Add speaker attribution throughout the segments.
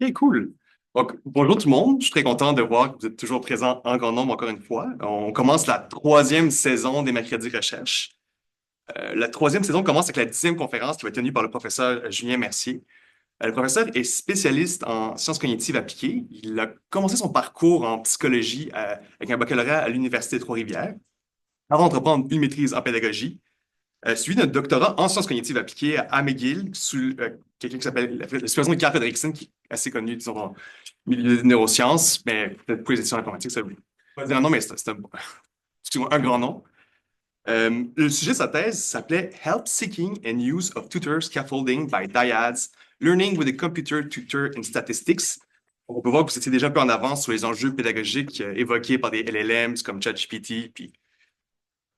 Speaker 1: Ok, cool. Donc, bonjour tout le monde. Je suis très content de voir que vous êtes toujours présents en grand nombre encore une fois. On commence la troisième saison des Mercredis Recherche. La troisième saison commence avec la 10e conférence qui va être tenue par le professeur Julien Mercier. Le professeur est spécialiste en sciences cognitives appliquées. Il a commencé son parcours en psychologie avec un baccalauréat à l'Université de Trois-Rivières, avant d'entreprendre une maîtrise en pédagogie, suivi d'un doctorat en sciences cognitives appliquées à McGill, sous quelqu'un qui s'appelle la supervision de Carl Fredrickson, qui est assez connu, disons, dans le milieu des neurosciences, mais peut-être pour les études informatiques, ça veut pas dire un nom, mais c'est excusez-moi, un grand nom. Le sujet de sa thèse s'appelait Help Seeking and Use of Tutor Scaffolding by Dyads, Learning with a Computer Tutor in Statistics. On peut voir que vous étiez déjà un peu en avance sur les enjeux pédagogiques évoqués par des LLMs comme ChatGPT, puis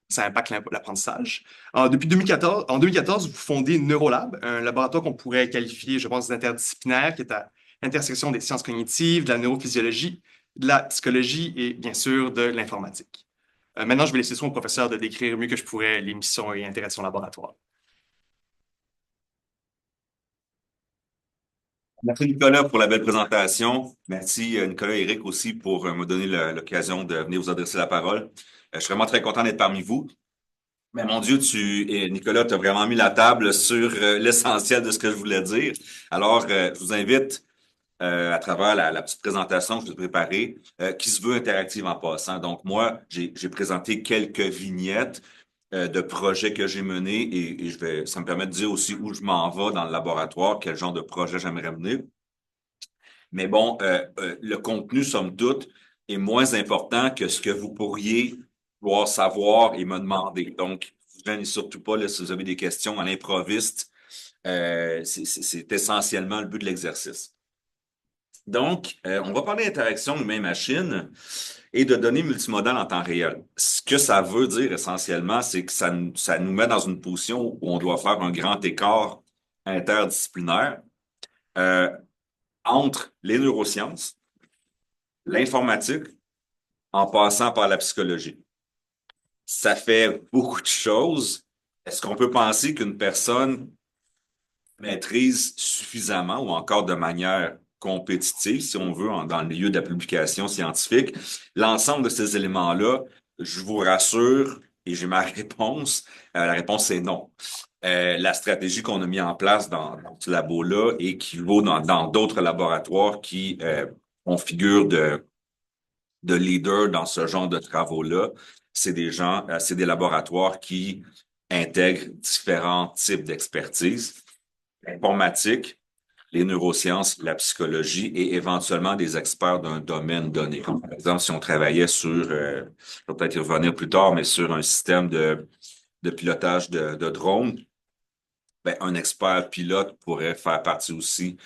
Speaker 1: ça impacte l'apprentissage. En 2014, vous fondez Neurolab, un laboratoire qu'on pourrait qualifier, je pense, d'interdisciplinaire, qui est à l'intersection des sciences cognitives, de la neurophysiologie, de la psychologie et bien sûr de l'informatique. Maintenant, je vais laisser son professeur de décrire mieux que je pourrais les missions et intérêts de son laboratoire.
Speaker 2: Merci Nicolas pour la belle présentation. Merci Nicolas et Eric aussi pour me donner l'occasion de venir vous adresser la parole. Je suis vraiment très content d'être parmi vous. Mais mon Dieu, Nicolas, tu as vraiment mis la table sur l'essentiel de ce que je voulais dire. Alors, je vous invite à travers la petite présentation que je vous ai préparée, qui se veut interactive en passant. Donc, moi, j'ai présenté quelques vignettes de projets que j'ai menés et ça me permet de dire aussi où je m'en vais dans le laboratoire, quel genre de projet j'aimerais mener. Mais bon, le contenu, somme toute, est moins important que ce que vous pourriez vouloir savoir et me demander. Donc, vous gênez surtout pas là, si vous avez des questions à l'improviste. C'est essentiellement le but de l'exercice. Donc, on va parler d'interaction humain-machine et de données multimodales en temps réel. Ce que ça veut dire essentiellement, c'est que ça nous met dans une position où on doit faire un grand écart interdisciplinaire euh, entre les neurosciences, l'informatique, en passant par la psychologie. Ça fait beaucoup de choses. Est-ce qu'on peut penser qu'une personne maîtrise suffisamment ou encore de manière compétitive, si on veut, dans le milieu de la publication scientifique, l'ensemble de ces éléments-là? Je vous rassure, et j'ai ma réponse. La réponse est non. La stratégie qu'on a mis en place dans ce labo-là équivaut dans d'autres laboratoires qui ont figure de leaders dans ce genre de travaux-là. C'est des laboratoires qui intègrent différents types d'expertise, l'informatique, les neurosciences, la psychologie et éventuellement des experts d'un domaine donné. Comme par exemple, si on travaillait sur, je vais peut-être y revenir plus tard, mais sur un système de pilotage de drones, ben, un expert pilote pourrait faire partie aussi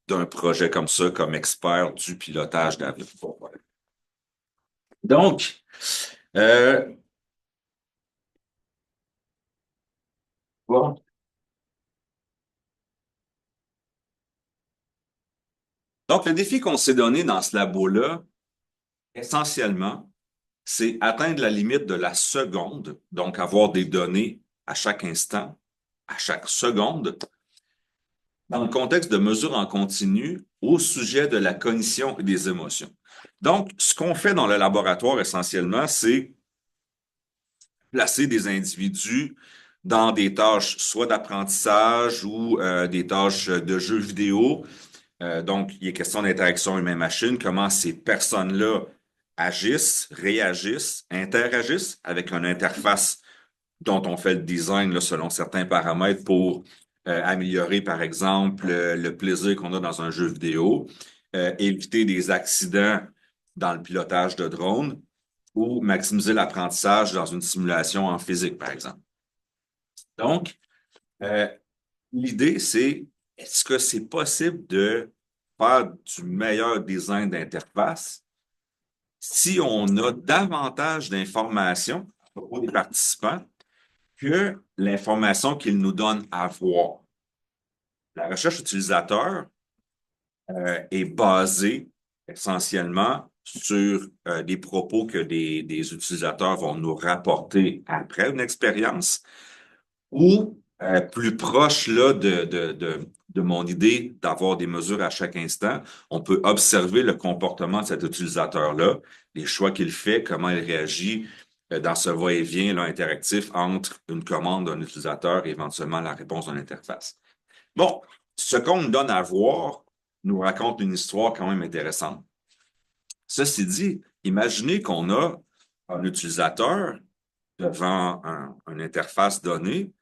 Speaker 2: d'un projet comme ça, comme expert du pilotage d'avion. Donc, euh, bon. Donc, le défi qu'on s'est donné dans ce labo-là, essentiellement, c'est atteindre la limite de la seconde, donc avoir des données à chaque instant, à chaque seconde, dans le contexte de mesures en continu au sujet de la cognition et des émotions. Donc, ce qu'on fait dans le laboratoire essentiellement, c'est placer des individus dans des tâches soit d'apprentissage ou des tâches de jeux vidéo. Donc, il est question d'interaction humain-machine, comment ces personnes-là agissent, réagissent, interagissent avec une interface dont on fait le design là, selon certains paramètres pour améliorer, par exemple, le plaisir qu'on a dans un jeu vidéo, éviter des accidents dans le pilotage de drone ou maximiser l'apprentissage dans une simulation en physique, par exemple. Donc, euh, l'idée, c'est est-ce que c'est possible de faire du meilleur design d'interface si on a davantage d'informations à propos des participants que l'information qu'ils nous donnent à voir. La recherche utilisateur est basée essentiellement sur des propos que des utilisateurs vont nous rapporter après une expérience ou Plus proche là, de mon idée d'avoir des mesures à chaque instant, on peut observer le comportement de cet utilisateur-là, les choix qu'il fait, comment il réagit dans ce va-et-vient là, interactif entre une commande d'un utilisateur et éventuellement la réponse d'une interface. Bon, ce qu'on nous donne à voir nous raconte une histoire quand même intéressante. Ceci dit, imaginez qu'on a un utilisateur devant une interface donnée,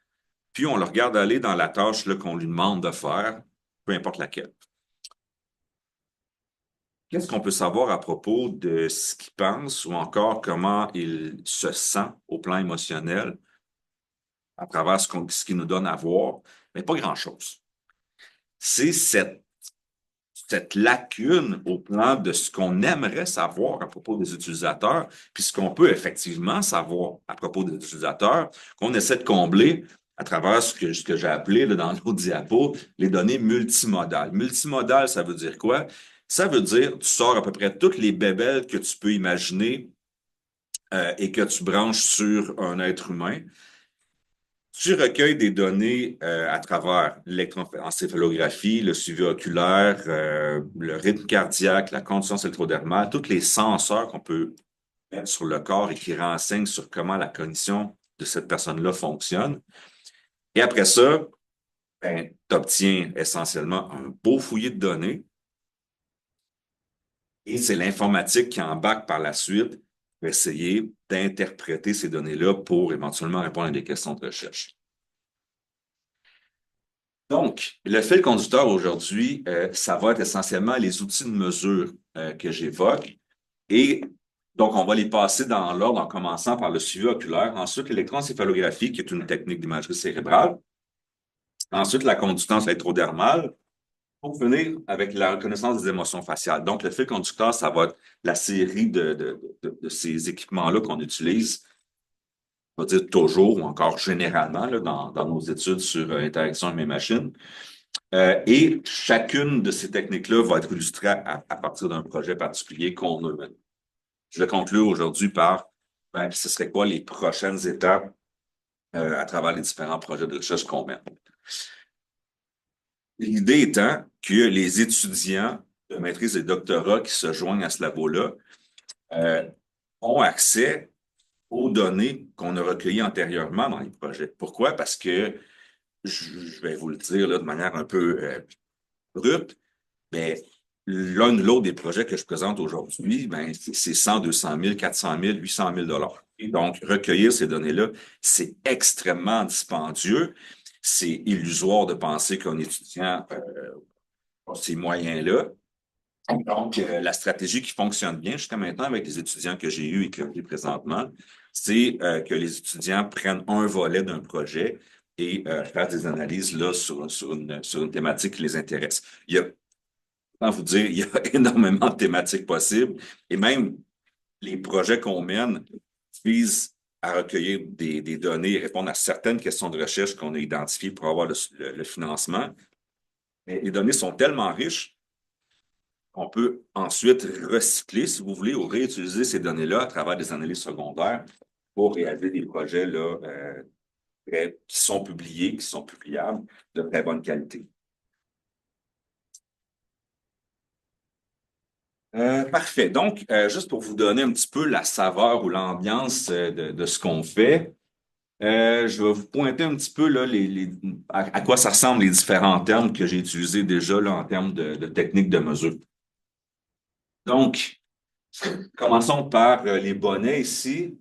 Speaker 2: puis on le regarde aller dans la tâche là, qu'on lui demande de faire, peu importe laquelle. Qu'est-ce qu'on peut savoir à propos de ce qu'il pense ou encore comment il se sent au plan émotionnel à travers ce qu'il nous donne à voir? Mais pas grand-chose. C'est cette lacune au plan de ce qu'on aimerait savoir à propos des utilisateurs, puis ce qu'on peut effectivement savoir à propos des utilisateurs, qu'on essaie de combler à travers ce que j'ai appelé là, dans l'autre diapo, les données multimodales. Multimodal, ça veut dire quoi? Ça veut dire tu sors à peu près toutes les bébelles que tu peux imaginer et que tu branches sur un être humain. Tu recueilles des données à travers l'électroencéphalographie, le suivi oculaire, le rythme cardiaque, la conduction électrodermale, tous les senseurs qu'on peut mettre sur le corps et qui renseignent sur comment la cognition de cette personne-là fonctionne. Et après ça, ben, tu obtiens essentiellement un beau fouillis de données et c'est l'informatique qui embarque par la suite pour essayer d'interpréter ces données-là pour éventuellement répondre à des questions de recherche. Donc, le fil conducteur aujourd'hui, ça va être essentiellement les outils de mesure que j'évoque. Et donc, on va les passer dans l'ordre en commençant par le suivi oculaire, ensuite l'électroencéphalographie, qui est une technique d'imagerie cérébrale, ensuite la conductance électrodermale, pour finir avec la reconnaissance des émotions faciales. Donc, le fil conducteur, ça va être la série de ces équipements-là qu'on utilise, on va dire toujours ou encore généralement là, dans nos études sur l'interaction avec mes machines. Et chacune de ces techniques-là va être illustrée à partir d'un projet particulier qu'on a mené. Je vais conclure aujourd'hui par ce serait quoi les prochaines étapes à travers les différents projets de recherche qu'on mène. L'idée étant que les étudiants de maîtrise et de doctorat qui se joignent à ce labo-là euh, ont accès aux données qu'on a recueillies antérieurement dans les projets. Pourquoi? Parce que, je vais vous le dire là, de manière un peu brute, mais l'un ou l'autre des projets que je présente aujourd'hui, ben, c'est 100, 200 000, 400 000, 800 000 $. Et donc, recueillir ces données-là, c'est extrêmement dispendieux. C'est illusoire de penser qu'un étudiant a ces moyens-là. Donc, la stratégie qui fonctionne bien jusqu'à maintenant avec les étudiants que j'ai eus et que j'ai présentement, c'est que les étudiants prennent un volet d'un projet et fassent des analyses là, sur une thématique qui les intéresse. Il y a vous dire, il y a énormément de thématiques possibles et même les projets qu'on mène visent à recueillir des données et répondre à certaines questions de recherche qu'on a identifiées pour avoir le financement. Mais les données sont tellement riches qu'on peut ensuite recycler, si vous voulez, ou réutiliser ces données-là à travers des analyses secondaires pour réaliser des projets là, qui sont publiés, qui sont publiables, de très bonne qualité. Parfait. Donc, juste pour vous donner un petit peu la saveur ou l'ambiance de ce qu'on fait, je vais vous pointer un petit peu là, à quoi ça ressemble les différents termes que j'ai utilisés déjà là, en termes de techniques de mesure. Donc, commençons par les bonnets ici,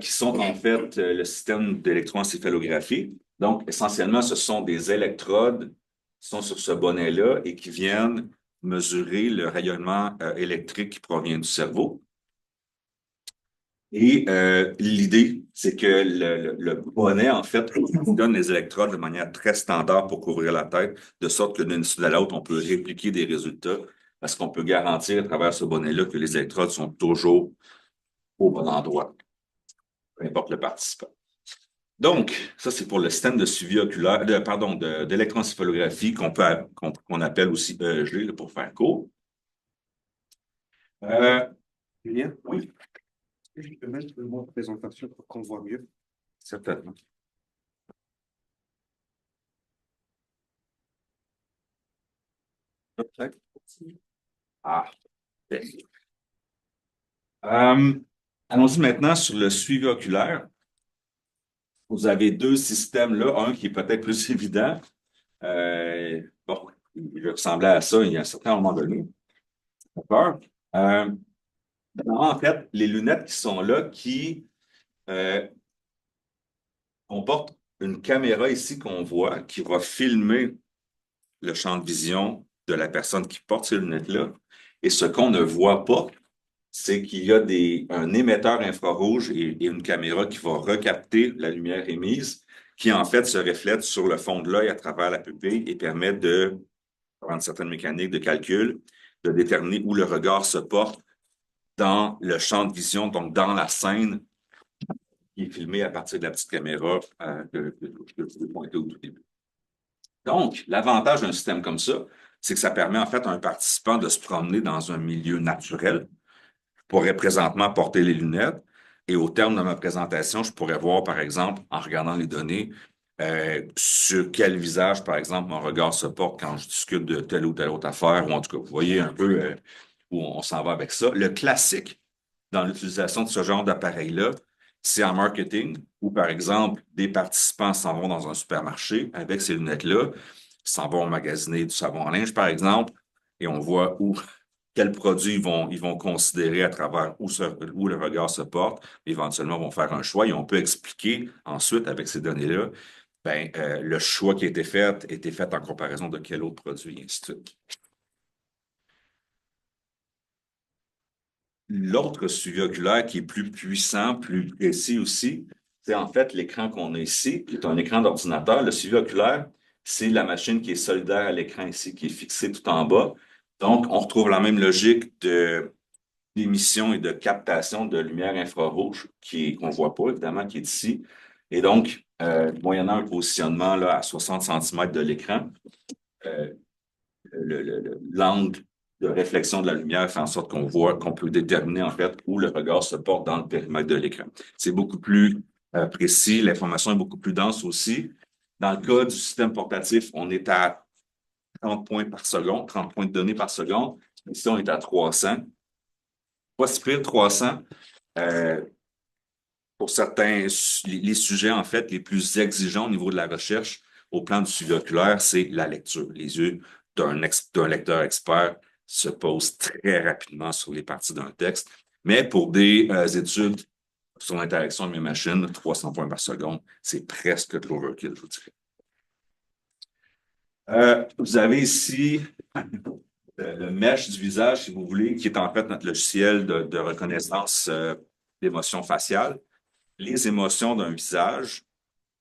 Speaker 2: qui sont en fait le système d'électroencéphalographie. Donc, essentiellement, ce sont des électrodes qui sont sur ce bonnet-là et qui viennent mesurer le rayonnement électrique qui provient du cerveau. Et l'idée, c'est que le bonnet, en fait, donne les électrodes de manière très standard pour couvrir la tête, de sorte que d'une étude à l'autre, on peut répliquer des résultats parce qu'on peut garantir à travers ce bonnet-là que les électrodes sont toujours au bon endroit, peu importe le participant. Donc, ça, c'est pour le système de suivi oculaire, d'électroencéphalographie qu'on appelle aussi EEG, là, pour faire court.
Speaker 3: Julien,
Speaker 2: Oui,
Speaker 3: je peux mettre mon présentation pour qu'on voit mieux.
Speaker 2: certainement. Ah, ok. Allons-y maintenant sur le suivi oculaire. Vous avez deux systèmes là, un qui est peut-être plus évident. Bon, il ressemblait à ça il y a un certain moment donné. D'accord? Euh, en fait, les lunettes qui sont là, qui euh, comportent une caméra ici qu'on voit, qui va filmer le champ de vision de la personne qui porte ces lunettes-là. Et ce qu'on ne voit pas, c'est qu'il y a un émetteur infrarouge et une caméra qui va recapter la lumière émise, qui en fait se reflète sur le fond de l'œil à travers la pupille et permet de, par une certaine mécanique de calcul, de déterminer où le regard se porte dans le champ de vision, donc dans la scène qui est filmée à partir de la petite caméra que je vous ai pointée au tout début. Donc, l'avantage d'un système comme ça, c'est que ça permet en fait à un participant de se promener dans un milieu naturel. Je pourrais présentement porter les lunettes et au terme de ma présentation, je pourrais voir, par exemple, en regardant les données, sur quel visage, par exemple, mon regard se porte quand je discute de telle ou telle autre affaire, ou en tout cas, vous voyez un peu où on s'en va avec ça. Le classique dans l'utilisation de ce genre d'appareil-là, c'est en marketing, où, par exemple, des participants s'en vont dans un supermarché avec ces lunettes-là, s'en vont magasiner du savon à linge, par exemple, et on voit où quels produits ils vont considérer à travers où le regard se porte. Éventuellement, vont faire un choix et on peut expliquer ensuite, avec ces données-là, le choix qui a été fait en comparaison de quel autre produit, et ainsi de suite. L'autre suivi oculaire qui est plus puissant, plus précis aussi, c'est en fait l'écran qu'on a ici, qui est un écran d'ordinateur. Le suivi oculaire, c'est la machine qui est solidaire à l'écran ici, qui est fixée tout en bas. Donc, on retrouve la même logique d'émission et de captation de lumière infrarouge qu'on ne voit pas, évidemment, qui est ici. Et donc, moyennant un positionnement là, à 60 cm de l'écran, euh, l'angle de réflexion de la lumière fait en sorte qu'on voit, qu'on peut déterminer en fait où le regard se porte dans le périmètre de l'écran. C'est beaucoup plus précis, l'information est beaucoup plus dense aussi. Dans le cas du système portatif, on est à 30 points par seconde, 30 points de données par seconde. Ici, on est à 300. Pas si pire, 300. Euh, pour certains, les sujets, en fait, les plus exigeants au niveau de la recherche au plan du suivi oculaire, c'est la lecture. Les yeux d'un lecteur expert se posent très rapidement sur les parties d'un texte. Mais pour des études sur l'interaction de mes machines, 300 points par seconde, c'est presque de l'overkill, je vous dirais. Vous avez ici le mesh du visage, si vous voulez, qui est en fait notre logiciel de reconnaissance d'émotions faciales. Les émotions d'un visage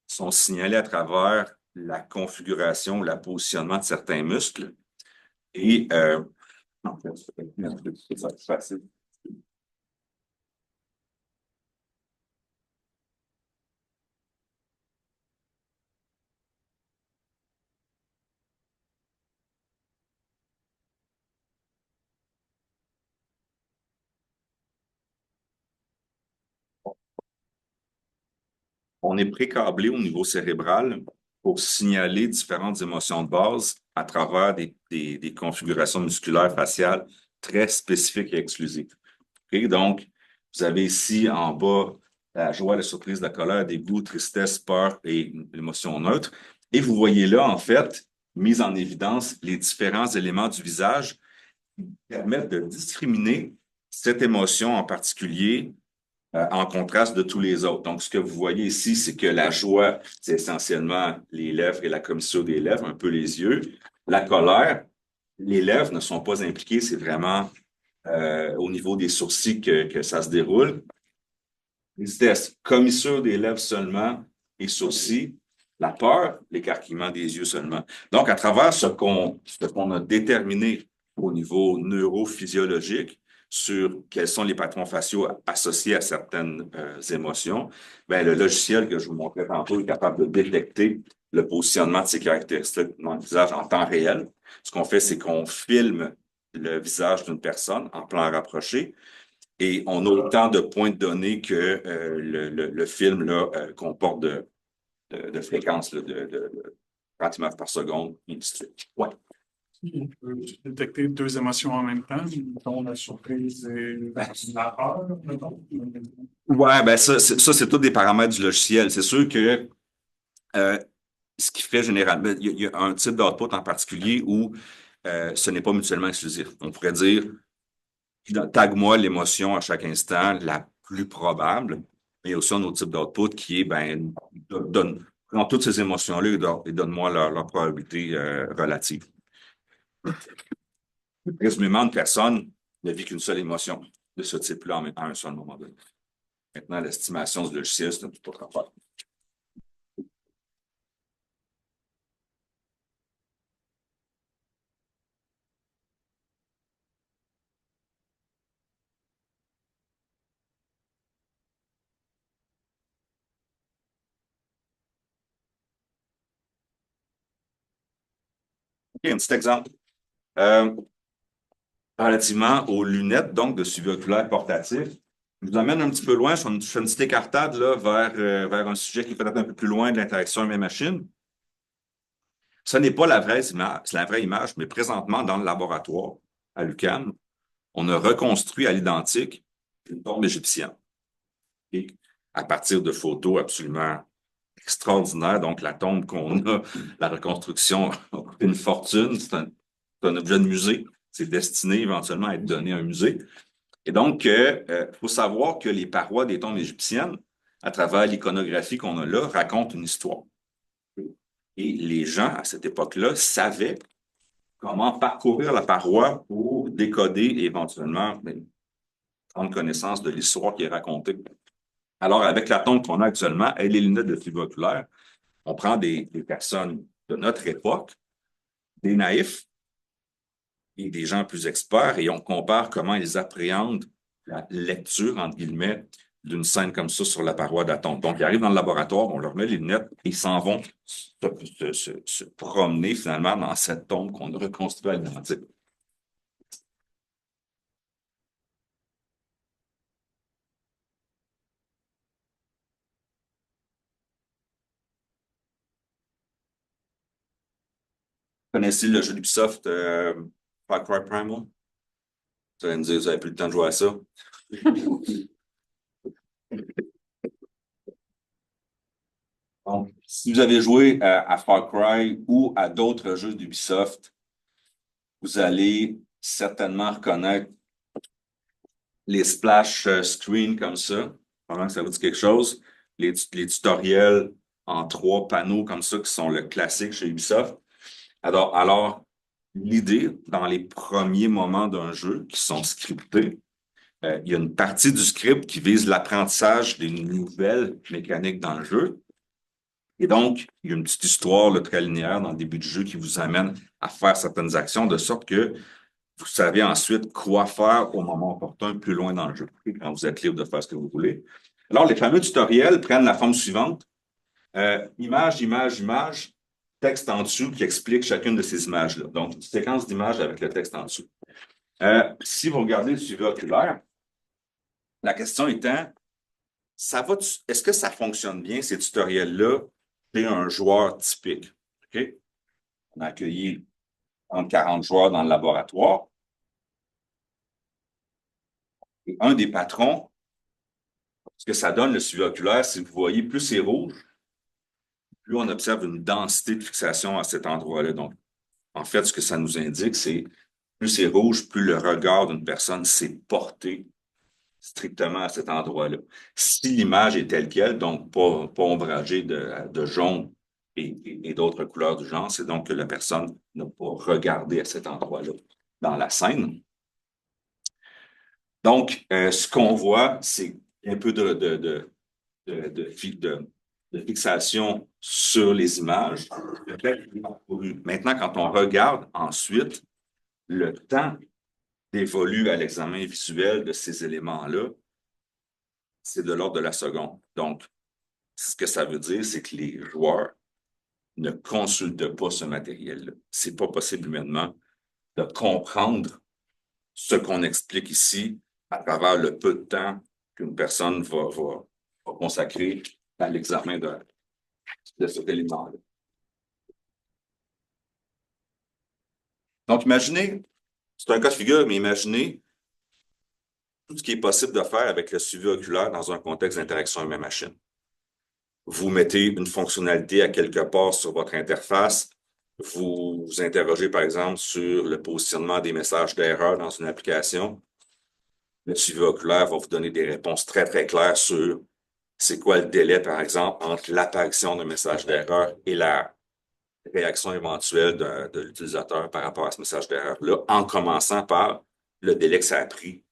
Speaker 2: sont signalées à travers la configuration, le positionnement de certains muscles. Et en fait, c'est facile. On est pré-câblé au niveau cérébral pour signaler différentes émotions de base à travers des configurations musculaires faciales très spécifiques et exclusives. Okay? Donc, vous avez ici en bas la joie, la surprise, la colère, dégoût, tristesse, peur et l'émotion neutre. Et vous voyez là, en fait, mis en évidence les différents éléments du visage qui permettent de discriminer cette émotion en particulier en contraste de tous les autres. Donc, ce que vous voyez ici, c'est que la joie, c'est essentiellement les lèvres et la commissure des lèvres, un peu les yeux. La colère, les lèvres ne sont pas impliquées, c'est vraiment au niveau des sourcils que ça se déroule. Tristesse, commissure des lèvres seulement et sourcils. La peur, l'écarquillement des yeux seulement. Donc, à travers ce qu'on a déterminé au niveau neurophysiologique sur quels sont les patrons faciaux associés à certaines émotions, ben, le logiciel que je vous montrais tantôt est capable de détecter le positionnement de ces caractéristiques dans le visage en temps réel. Ce qu'on fait, c'est qu'on filme le visage d'une personne en plan rapproché et on a autant de points de données que le film là, comporte de fréquences là, de 30 images par seconde, et ainsi de suite. Ouais.
Speaker 4: On peut détecter deux émotions en même temps, dont la surprise et la peur, mettons.
Speaker 2: Ouais, ben ça, c'est tous des paramètres du logiciel. C'est sûr que euh, ce qui fait généralement, il y a un type d'output en particulier où ce n'est pas mutuellement exclusif. On pourrait dire, tag-moi l'émotion à chaque instant, la plus probable. Mais il y a aussi un autre type d'output qui est, ben, prends toutes ces émotions-là et donne-moi leur probabilité relative. Présumément, une personne ne vit qu'une seule émotion de ce type-là à un seul moment donné. Maintenant, l'estimation du logiciel, c'est un tout autre affaire. OK, un petit exemple. Relativement aux lunettes, donc, de suivi oculaire portatif, je vous emmène un petit peu loin. Je fais une petite écartade là, vers un sujet qui est peut-être un peu plus loin de l'interaction humaine-machine. Ce n'est pas la vraie image, c'est la vraie image, mais présentement, dans le laboratoire, à l'UQAM, on a reconstruit à l'identique une tombe égyptienne. Et à partir de photos absolument extraordinaires. Donc, la tombe qu'on a, la reconstruction a coûté une fortune. C'est un objet de musée. C'est destiné éventuellement à être donné à un musée. Et donc, faut savoir que les parois des tombes égyptiennes, à travers l'iconographie qu'on a là, racontent une histoire. Et les gens, à cette époque-là, savaient comment parcourir la paroi pour décoder et éventuellement prendre connaissance de l'histoire qui est racontée. Alors, avec la tombe qu'on a actuellement et les lunettes de fibre oculaire, on prend des personnes de notre époque, des naïfs et des gens plus experts, et on compare comment ils appréhendent la lecture, entre guillemets, d'une scène comme ça sur la paroi de la tombe. Donc, ils arrivent dans le laboratoire, on leur met les lunettes et ils s'en vont se promener finalement dans cette tombe qu'on a reconstruite à l'identique. Connaissez le jeu d'Ubisoft Far Cry Primal? Vous allez me dire, vous n'avez plus le temps de jouer à ça. Donc, si vous avez joué à Far Cry ou à d'autres jeux d'Ubisoft, vous allez certainement reconnaître les splash screens comme ça. Pendant que ça vous dit quelque chose. Les tutoriels en 3 panneaux comme ça qui sont le classique chez Ubisoft. Alors l'idée, dans les premiers moments d'un jeu qui sont scriptés, il y a une partie du script qui vise l'apprentissage des nouvelles mécaniques dans le jeu. Et donc, il y a une petite histoire là, très linéaire dans le début du jeu qui vous amène à faire certaines actions de sorte que vous savez ensuite quoi faire au moment opportun plus loin dans le jeu, quand vous êtes libre de faire ce que vous voulez. Alors, les fameux tutoriels prennent la forme suivante. Image, image, image, texte en dessous qui explique chacune de ces images-là. Donc, une séquence d'images avec le texte en dessous. Si vous regardez le suivi oculaire, la question étant, est-ce que ça fonctionne bien, ces tutoriels-là, chez un joueur typique? OK? On a accueilli 40 joueurs dans le laboratoire. Et un des patrons, ce que ça donne, le suivi oculaire, c'est que vous voyez, plus c'est rouge, plus on observe une densité de fixation à cet endroit-là. Donc, en fait, ce que ça nous indique, c'est plus c'est rouge, plus le regard d'une personne s'est porté strictement à cet endroit-là. Si l'image est telle qu'elle, donc pas ombragée de jaune et d'autres couleurs du genre, c'est donc que la personne n'a pas regardé à cet endroit-là dans la scène. Donc, ce qu'on voit, c'est un peu de fixation sur les images. Maintenant, quand on regarde ensuite, le temps dévolu à l'examen visuel de ces éléments-là, c'est de l'ordre de la seconde. Donc, ce que ça veut dire, c'est que les joueurs ne consultent pas ce matériel-là. C'est pas possible humainement de comprendre ce qu'on explique ici à travers le peu de temps qu'une personne va consacrer à l'examen de cet élément-là. Donc, imaginez, c'est un cas de figure, mais imaginez tout ce qui est possible de faire avec le suivi oculaire dans un contexte d'interaction humain-machine. Vous mettez une fonctionnalité à quelque part sur votre interface, vous vous interrogez par exemple sur le positionnement des messages d'erreur dans une application. Le suivi oculaire va vous donner des réponses très, très claires sur c'est quoi le délai, par exemple, entre l'apparition d'un message d'erreur et la réaction éventuelle de l'utilisateur par rapport à ce message d'erreur-là, en commençant par le délai que ça a pris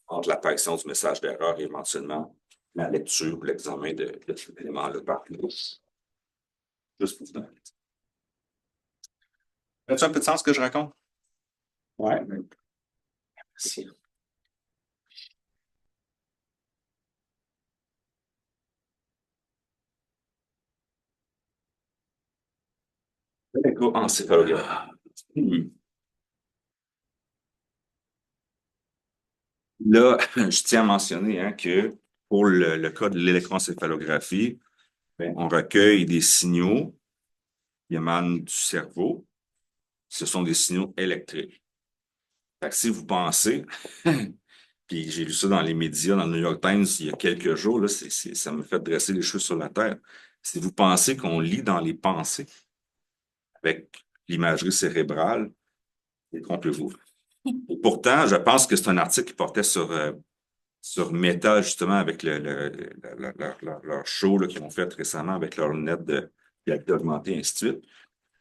Speaker 2: entre l'apparition du message d'erreur et éventuellement la lecture ou l'examen de cet élément-là par le juste pour vous donner. As-tu un peu de sens ce que je raconte? Ouais. Merci. Éco-encéphalographie. Là, je tiens à mentionner que pour le cas de l'électroencéphalographie, on recueille des signaux qui émanent du cerveau. Ce sont des signaux électriques. Fait que si vous pensez, puis j'ai lu ça dans les médias, dans le New York Times il y a quelques jours, là, ça me fait dresser les cheveux sur la tête. Si vous pensez qu'on lit dans les pensées avec l'imagerie cérébrale, détrompez-vous. Et pourtant, je pense que c'est un article qui portait sur Meta, justement, avec leur show qu'ils ont fait récemment avec leurs lunettes de réalité augmentée, et ainsi de suite.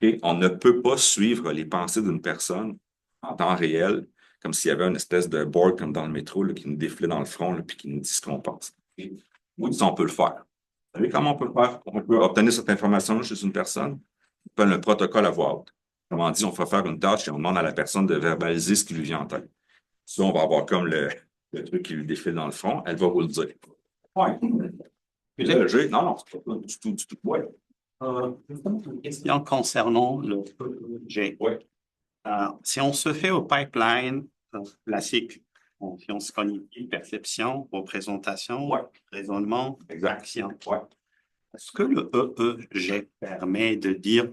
Speaker 2: Et on ne peut pas suivre les pensées d'une personne en temps réel, comme s'il y avait une espèce de board comme dans le métro là, qui nous défilait dans le front là, puis qui nous dit ce qu'on pense. Et oui, ça, on peut le faire. Vous savez comment on peut le faire? On peut obtenir cette information chez une personne. On peut le protocole à voix haute. Comment dit, on va faire une tâche et on demande à la personne de verbaliser ce qui lui vient en tête. Ça, on va avoir comme le truc qui lui défile dans le front, elle va vous le dire. Ouais. Puis là, non, non, c'est pas du tout. Ouais.
Speaker 5: Une question concernant le G.
Speaker 2: Ouais.
Speaker 5: Si on se fait au pipeline classique, confiance cognitive, perception, représentation,
Speaker 2: Ouais.
Speaker 5: raisonnement,
Speaker 2: Exact.
Speaker 5: action.
Speaker 2: Ouais.
Speaker 5: Est-ce que le EEG permet de dire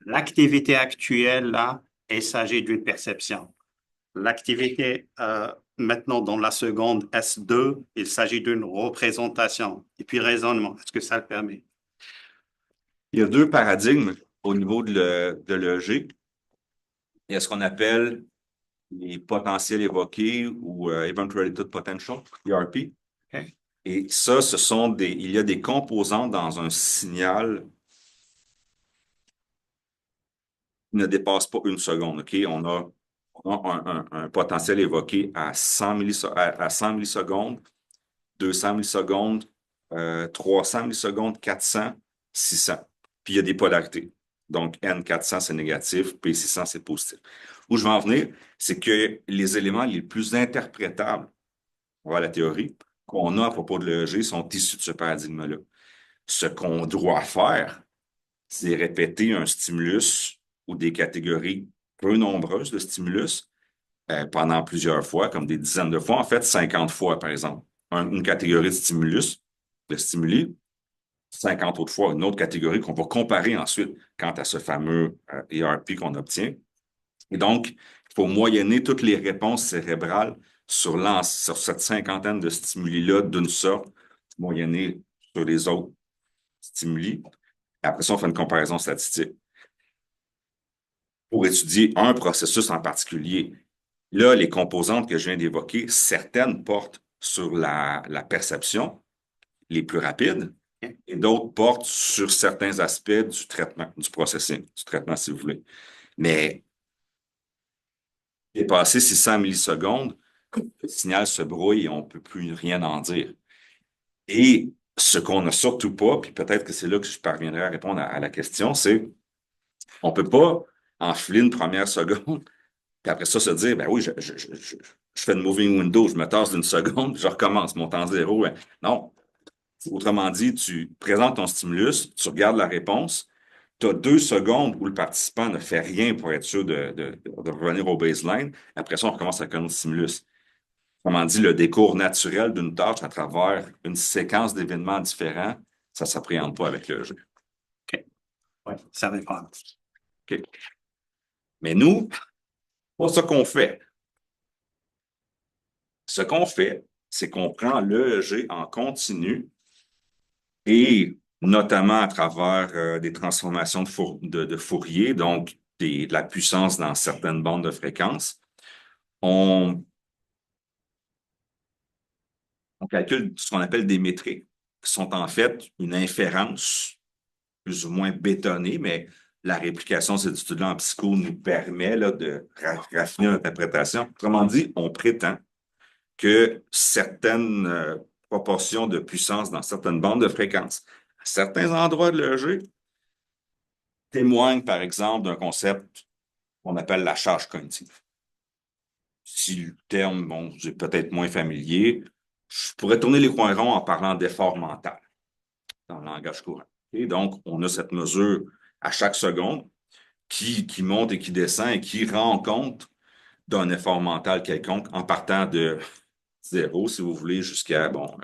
Speaker 5: l'activité actuelle là est s'agit d'une perception? L'activité maintenant dans la seconde S2, il s'agit d'une représentation. Et puis raisonnement, est-ce que ça le permet?
Speaker 2: Il y a deux paradigmes au niveau de l'EEG. Il y a ce qu'on appelle les potentiels évoqués ou Event-Related Potential, ERP.
Speaker 5: Okay.
Speaker 2: Et ça, il y a des composantes dans un signal qui ne dépasse pas une seconde. OK? On a un potentiel évoqué à 100 millisecondes, 200 millisecondes, 300 millisecondes, 400, 600. Puis il y a des polarités. Donc, N400, c'est négatif, P600, c'est positif. Où je vais en venir, c'est que les éléments les plus interprétables, on va à la théorie, qu'on a à propos de l'EEG sont issus de ce paradigme-là. Ce qu'on doit faire, c'est répéter un stimulus ou des catégories peu nombreuses de stimulus pendant plusieurs fois, comme des dizaines de fois, en fait 50 fois, par exemple. Une catégorie de stimulus, de stimuli, 50 autres fois, une autre catégorie qu'on va comparer ensuite quant à ce fameux ERP qu'on obtient. Et donc, il faut moyenner toutes les réponses cérébrales sur cette cinquantaine de stimuli-là d'une sorte, moyenner sur les autres stimuli. Et après ça, on fait une comparaison statistique pour étudier un processus en particulier. Là, les composantes que je viens d'évoquer, certaines portent sur la perception, les plus rapides, et d'autres portent sur certains aspects du traitement, du processing, du traitement, si vous voulez. Mais dépasser 600 millisecondes, le signal se brouille et on ne peut plus rien en dire. Et ce qu'on n'a surtout pas, puis peut-être que c'est là que je parviendrai à répondre à la question, c'est on ne peut pas enfiler une première seconde, puis après ça se dire, ben oui, je fais une moving window, je me tasse d'une seconde, je recommence mon temps zéro. Non. Autrement dit, tu présentes ton stimulus, tu regardes la réponse, tu as 2 secondes où le participant ne fait rien pour être sûr de revenir au baseline. Après ça, on recommence avec un autre stimulus. Autrement dit, le décours naturel d'une tâche à travers une séquence d'événements différents, ça ne s'appréhende pas avec le jeu.
Speaker 5: OK. Oui, ça dépend.
Speaker 2: OK. Mais nous, pas ce qu'on fait. Ce qu'on fait, c'est qu'on prend l'EEG en continu et notamment à travers des transformations de Fourier, donc de la puissance dans certaines bandes de fréquences, on calcule ce qu'on appelle des métriques, qui sont en fait une inférence plus ou moins bétonnée, mais la réplication de cette étude-là en psycho nous permet là, de raffiner l'interprétation. Autrement dit, on prétend que certaines proportions de puissance dans certaines bandes de fréquences, à certains endroits de l'EEG, témoignent, par exemple, d'un concept qu'on appelle la charge cognitive. Si le terme, bon, j'ai peut-être moins familier, je pourrais tourner les coins ronds en parlant d'effort mental dans le langage courant. Et donc, on a cette mesure à chaque seconde qui monte et qui descend et qui rend compte d'un effort mental quelconque en partant de 0, si vous voulez, jusqu'à, bon...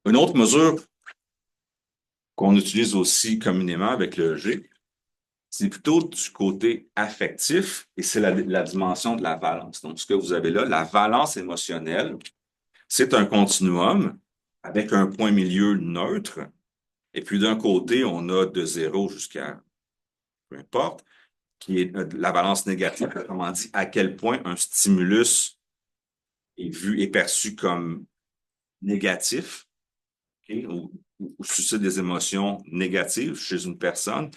Speaker 2: Une autre mesure qu'on utilise aussi communément avec le G, c'est plutôt du côté affectif et c'est la dimension de la valence. Donc, ce que vous avez là, la valence émotionnelle, c'est un continuum avec un point milieu neutre. Et puis, d'un côté, on a de 0 jusqu'à peu importe, qui est la valence négative, autrement dit, à quel point un stimulus est vu et perçu comme négatif, okay, ou suscite des émotions négatives chez une personne.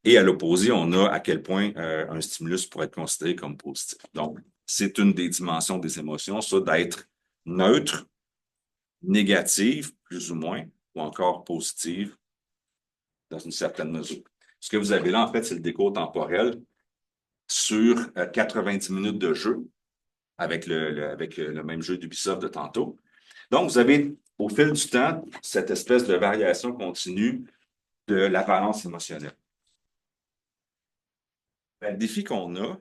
Speaker 2: Et à l'opposé, on a à quel point un stimulus pourrait être considéré comme positif. Donc, c'est une des dimensions des émotions, ça, d'être neutre, négative, plus ou moins, ou encore positive, dans une certaine mesure. Ce que vous avez là, en fait, c'est le décours temporel sur 90 minutes de jeu avec le même jeu d'Ubisoft de tantôt. Donc, vous avez, au fil du temps, cette espèce de variation continue de la valence émotionnelle. Ben, le défi qu'on a,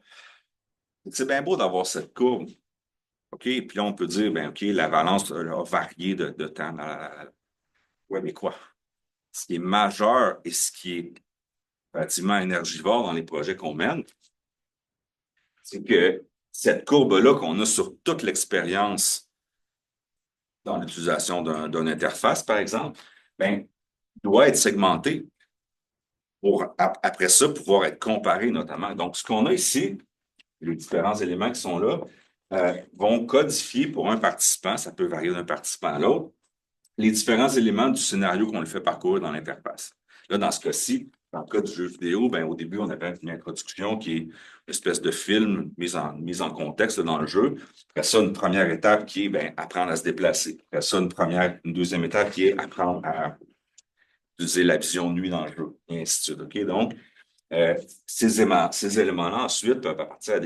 Speaker 2: c'est bien beau d'avoir cette courbe. OK? Puis là, on peut dire, ben, OK, la valence a varié de temps. Oui, mais quoi? Ce qui est majeur et ce qui est relativement énergivore dans les projets qu'on mène, c'est que cette courbe-là qu'on a sur toute l'expérience dans l'utilisation d'une interface, par exemple, ben, doit être segmentée pour, après ça, pouvoir être comparé notamment. Donc, ce qu'on a ici, les différents éléments qui sont là, vont codifier pour un participant, ça peut varier d'un participant à l'autre, les différents éléments du scénario qu'on lui fait parcourir dans l'interface. Là, dans ce cas-ci, dans le cas du jeu vidéo, ben, au début, on avait une introduction qui est une espèce de film mise en contexte dans le jeu. Après ça, une première étape qui est ben, apprendre à se déplacer. Après ça, une deuxième étape qui est apprendre à utiliser la vision nuit dans le jeu, et ainsi de suite. OK? Donc, ces éléments-là, ensuite, peuvent appartenir à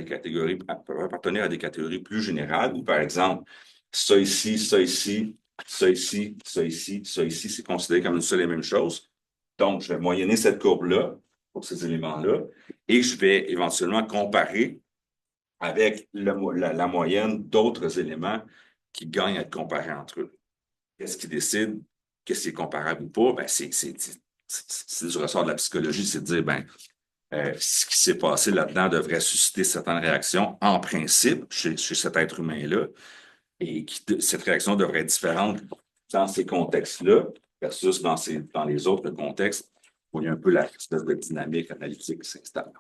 Speaker 2: des catégories plus générales, où, par exemple, ça ici, ça ici, ça ici, ça ici, ça ici, c'est considéré comme une seule et même chose. Donc, je vais moyenner cette courbe-là pour ces éléments-là et je vais éventuellement comparer avec la moyenne d'autres éléments qui gagnent à être comparés entre eux. Qu'est-ce qui décide? Qu'est-ce qui est comparable ou pas? Ben, c'est du ressort de la psychologie, c'est de dire, ben, ce qui s'est passé là-dedans devrait susciter certaines réactions, en principe, chez cet être humain-là, et cette réaction devrait être différente dans ces contextes-là versus dans les autres contextes où il y a un peu la espèce de dynamique analytique qui s'installe.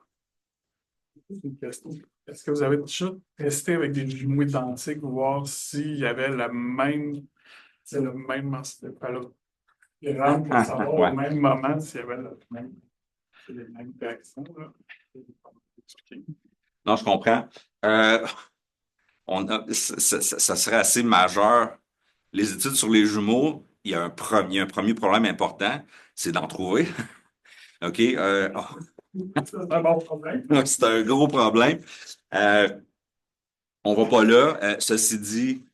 Speaker 4: Une question. Est-ce que vous avez déjà testé avec des jumeaux identiques, voir s'il y avait le même pour savoir
Speaker 2: Ouais.
Speaker 4: au même moment s'il y avait les mêmes réactions? Là?
Speaker 2: Non, je comprends. Ça serait assez majeur. Les études sur les jumeaux, il y a un premier problème important, c'est d'en trouver. OK?
Speaker 4: C'est un bon problème.
Speaker 2: C'est un gros problème. On va pas là. Ceci dit,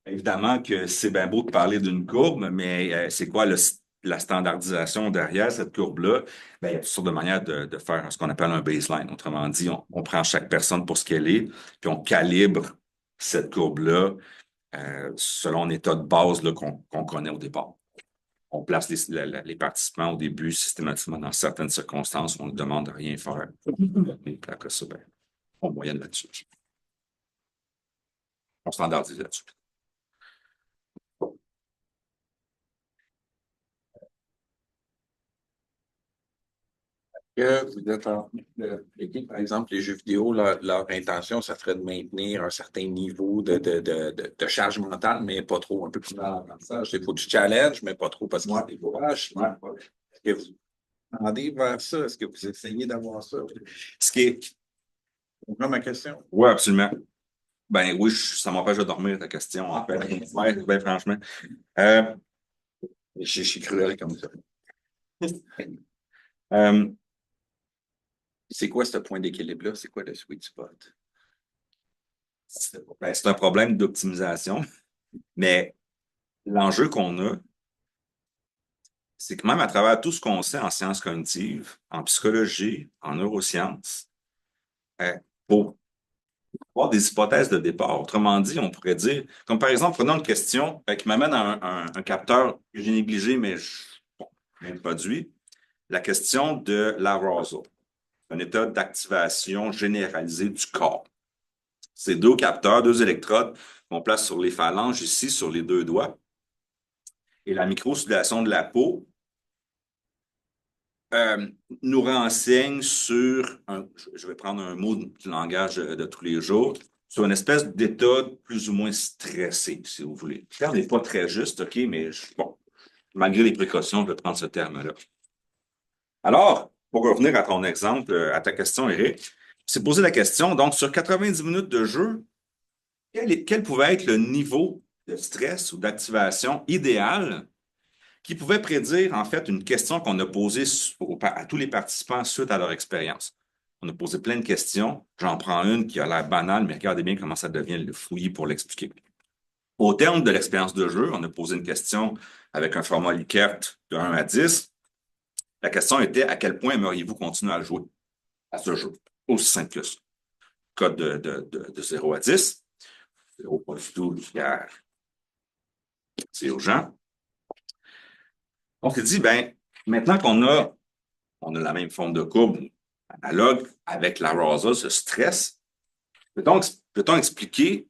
Speaker 2: évidemment que c'est bien beau de parler d'une courbe, mais c'est quoi la standardisation derrière cette courbe-là? Ben, il y a toutes sortes de manières de faire ce qu'on appelle un baseline. Autrement dit, on prend chaque personne pour ce qu'elle est, puis on calibre cette courbe-là selon un état de base là, qu'on connaît au départ. on place les participants au début systématiquement dans certaines circonstances, on ne demande de rien faire. Et puis après ça, ben, on moyenne là-dessus. On standardise là-dessus.
Speaker 3: Que vous êtes en train d'expliquer, par exemple, les jeux vidéo, leur intention, ça serait de maintenir un certain niveau de charge mentale, mais pas trop, un peu plus dans l'apprentissage. Il faut du challenge, mais pas trop parce que c'est des courage. Est-ce que vous tendez vers ça? Est-ce que vous essayez d'avoir ça?
Speaker 2: Ce qui est.
Speaker 3: Vous comprenez ma question?
Speaker 2: Oui, absolument. Ben oui, ça m'empêche de dormir, ta question, en fait. Ouais, ben franchement.
Speaker 3: Je suis cruel comme ça. C'est quoi ce point d'équilibre-là? C'est quoi le sweet spot?
Speaker 2: C'est un problème d'optimisation, mais l'enjeu qu'on a, c'est que même à travers tout ce qu'on sait en sciences cognitives, en psychologie, en neurosciences, pour avoir des hypothèses de départ. Autrement dit, on pourrait dire, comme par exemple, prenons une question qui m'amène à un capteur que j'ai négligé, mais bien produit, la question de l'arousal, un état d'activation généralisée du corps. C'est deux capteurs, deux électrodes qu'on place sur les phalanges ici, sur les deux doigts. Et la microstimulation de la peau nous renseigne sur, je vais prendre un mot du langage de tous les jours, sur une espèce d'état plus ou moins stressé, si vous voulez. Le terme n'est pas très juste, OK, mais bon, malgré les précautions, je vais prendre ce terme-là. Alors, pour revenir à ton exemple, à ta question, Eric, c'est poser la question, donc sur 90 minutes de jeu, quel pouvait être le niveau de stress ou d'activation idéal qui pouvait prédire, en fait, une question qu'on a posée à tous les participants suite à leur expérience. On a posé plein de questions. J'en prends une qui a l'air banale, mais regardez bien comment ça devient le fouillis pour l'expliquer. Au terme de l'expérience de jeu, on a posé une question avec un format Likert de 1 à 10. La question était, à quel point aimeriez-vous continuer à jouer à ce jeu? Aussi simple que ça. Code de 0 à 10. 0 pas du tout, c'est urgent. On s'est dit, ben, maintenant qu'on a la même forme de courbe analogue avec l'arousal, ce stress, peut-on expliquer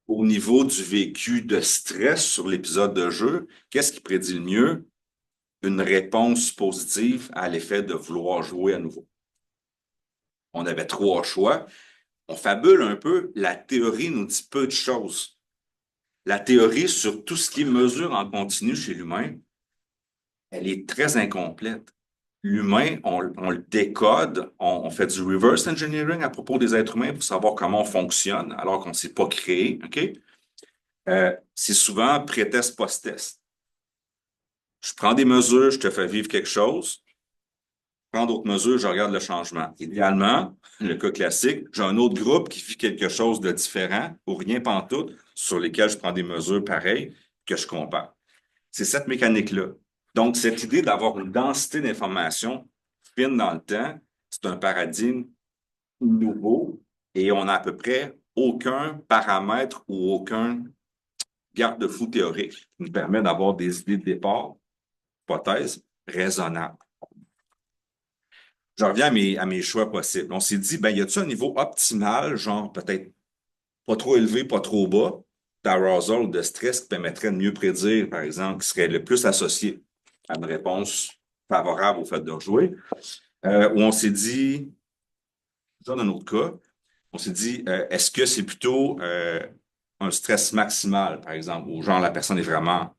Speaker 2: au niveau du vécu de stress sur l'épisode de jeu, qu'est-ce qui prédit le mieux une réponse positive à l'effet de vouloir jouer à nouveau? On avait 3 choix. On fabule un peu. La théorie nous dit peu de choses. La théorie sur tout ce qui est mesure en continu chez l'humain, elle est très incomplète. L'humain, on le décode, on fait du reverse engineering à propos des êtres humains pour savoir comment on fonctionne, alors qu'on ne s'est pas créé. OK? C'est souvent pré-test, post-test. Je prends des mesures, je te fais vivre quelque chose. Je prends d'autres mesures, je regarde le changement. Idéalement, le cas classique, j'ai un autre groupe qui vit quelque chose de différent, ou rien pantoute, sur lesquels je prends des mesures pareilles que je compare. C'est cette mécanique-là. Donc, cette idée d'avoir une densité d'informations fine dans le temps, c'est un paradigme nouveau et on n'a à peu près aucun paramètre ou aucun garde-fou théorique qui nous permet d'avoir des idées de départ, hypothèses raisonnables. Je reviens à mes choix possibles. On s'est dit, ben, y a-t-il un niveau optimal, genre peut-être pas trop élevé, pas trop bas, d'arousal ou de stress qui permettrait de mieux prédire, par exemple, qui serait le plus associé à une réponse favorable au fait de rejouer, où on s'est dit, dans un autre cas, on s'est dit, est-ce que c'est plutôt un stress maximal, par exemple, où genre la personne est vraiment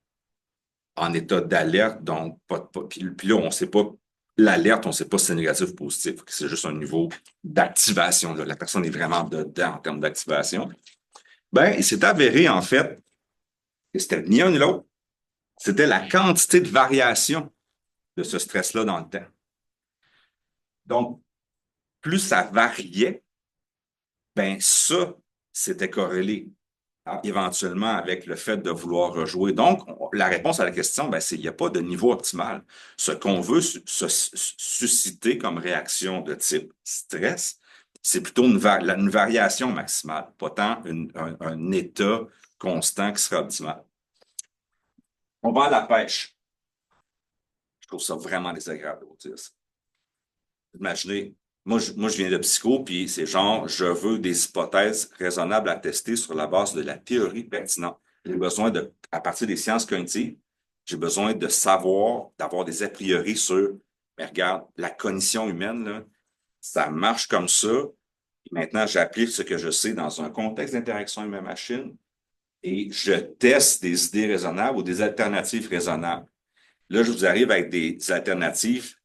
Speaker 2: en état d'alerte, donc puis là, on ne sait pas l'alerte, on ne sait pas si c'est négatif ou positif, c'est juste un niveau d'activation. La personne est vraiment dedans en termes d'activation. Ben, il s'est avéré, en fait, que c'était ni un ni l'autre. C'était la quantité de variation de ce stress-là dans le temps. Donc, plus ça variait, ben ça, c'était corrélé éventuellement avec le fait de vouloir rejouer. Donc, la réponse à la question, ben, c'est qu'il n'y a pas de niveau optimal. Ce qu'on veut susciter comme réaction de type stress, c'est plutôt une variation maximale, pas tant un état constant qui sera optimal. On va à la pêche. Je trouve ça vraiment désagréable de vous dire ça. Imaginez, moi, je viens de psycho, puis c'est genre, je veux des hypothèses raisonnables à tester sur la base de la théorie pertinente. J'ai besoin de, à partir des sciences cognitives, j'ai besoin de savoir, d'avoir des a priori sur, mais regarde, la cognition humaine, là, ça marche comme ça. Et maintenant, j'applique ce que je sais dans un contexte d'interaction humaine-machine et je teste des idées raisonnables ou des alternatives raisonnables. Là, je vous arrive avec des alternatives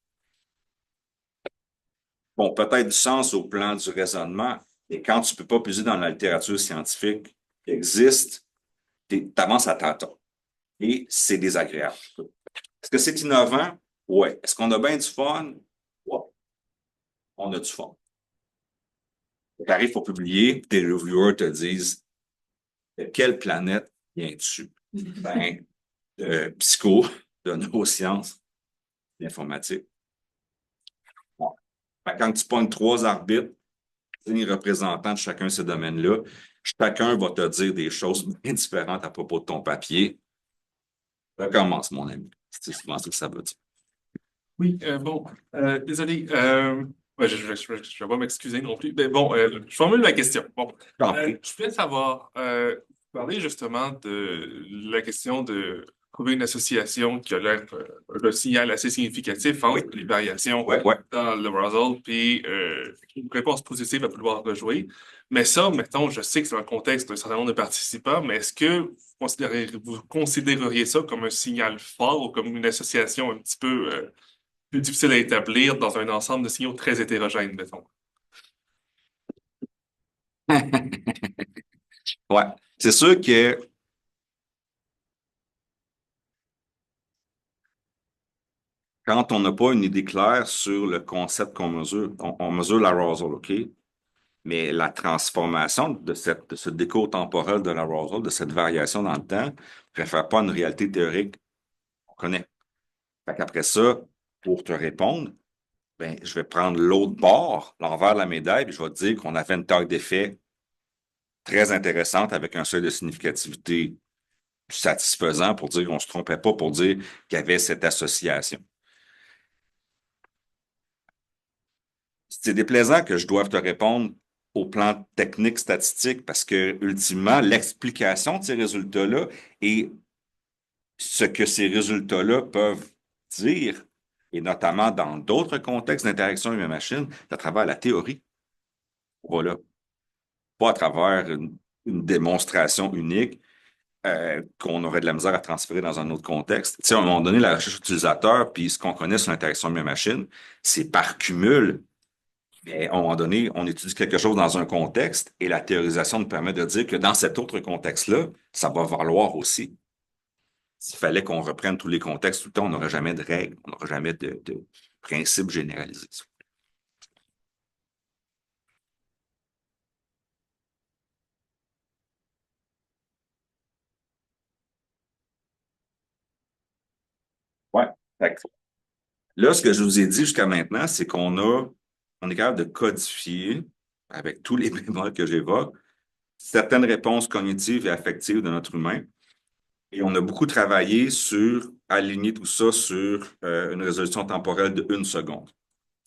Speaker 2: bon, peut-être du sens au plan du raisonnement, mais quand tu ne peux pas puiser dans la littérature scientifique qui existe, tu avances à tâtons. Et c'est désagréable. Est-ce que c'est innovant? Oui. Est-ce qu'on a bien du fun? Oui. On a du fun. Tu arrives pour publier, tes reviewers te disent de quelle planète viens-tu? Ben, de psycho, de neurosciences, d'informatique. Bon. Quand tu pognes 3 arbitres, les représentants de chacun de ces domaines-là, chacun va te dire des choses bien différentes à propos de ton papier. Recommence, mon ami. C'est souvent ce que ça veut dire.
Speaker 6: Oui, bon, désolé, ouais, je vais pas m'excuser non plus, mais bon, je formule ma question. Bon, je voulais savoir, vous parlez justement de la question de trouver une association qui a l'air un signal assez significatif entre les variations dans le Russell, puis une réponse positive à pouvoir rejouer. Mais ça, mettons, je sais que c'est un contexte d'un certain nombre de participants, mais est-ce que vous considéreriez ça comme un signal fort ou comme une association un petit peu plus difficile à établir dans un ensemble de signaux très hétérogènes, mettons?
Speaker 2: Ouais. C'est sûr que quand on n'a pas une idée claire sur le concept qu'on mesure, on mesure l'arousal, OK? Mais la transformation de ce décours temporel de l'arousal, de cette variation dans le temps, ne réfère pas à une réalité théorique qu'on connaît. Fait qu'après ça, pour te répondre, ben, je vais prendre l'autre bord, l'envers de la médaille, puis je vais te dire qu'on a fait une taille d'effet très intéressante avec un seuil de significativité satisfaisant pour dire qu'on ne se trompait pas, pour dire qu'il y avait cette association. C'est déplaisant que je doive te répondre au plan technique statistique parce que, ultimement, l'explication de ces résultats-là et ce que ces résultats-là peuvent dire, et notamment dans d'autres contextes d'interaction humaine-machine, à travers la théorie. Voilà. Pas à travers une démonstration unique qu'on aurait de la misère à transférer dans un autre contexte. Tu sais, à un moment donné, la recherche utilisateur, puis ce qu'on connaît sur l'interaction humaine-machine, c'est par cumul. Mais à un moment donné, on étudie quelque chose dans un contexte et la théorisation nous permet de dire que dans cet autre contexte-là, ça va valoir aussi. S'il fallait qu'on reprenne tous les contextes tout le temps, on n'aurait jamais de règles, on n'aurait jamais de principes généralisés. Ouais. Là, ce que je vous ai dit jusqu'à maintenant, c'est on est capable de codifier, avec tous les bémols que j'évoque, certaines réponses cognitives et affectives de notre humain. Et on a beaucoup travaillé sur aligner tout ça sur une résolution temporelle de 1 seconde.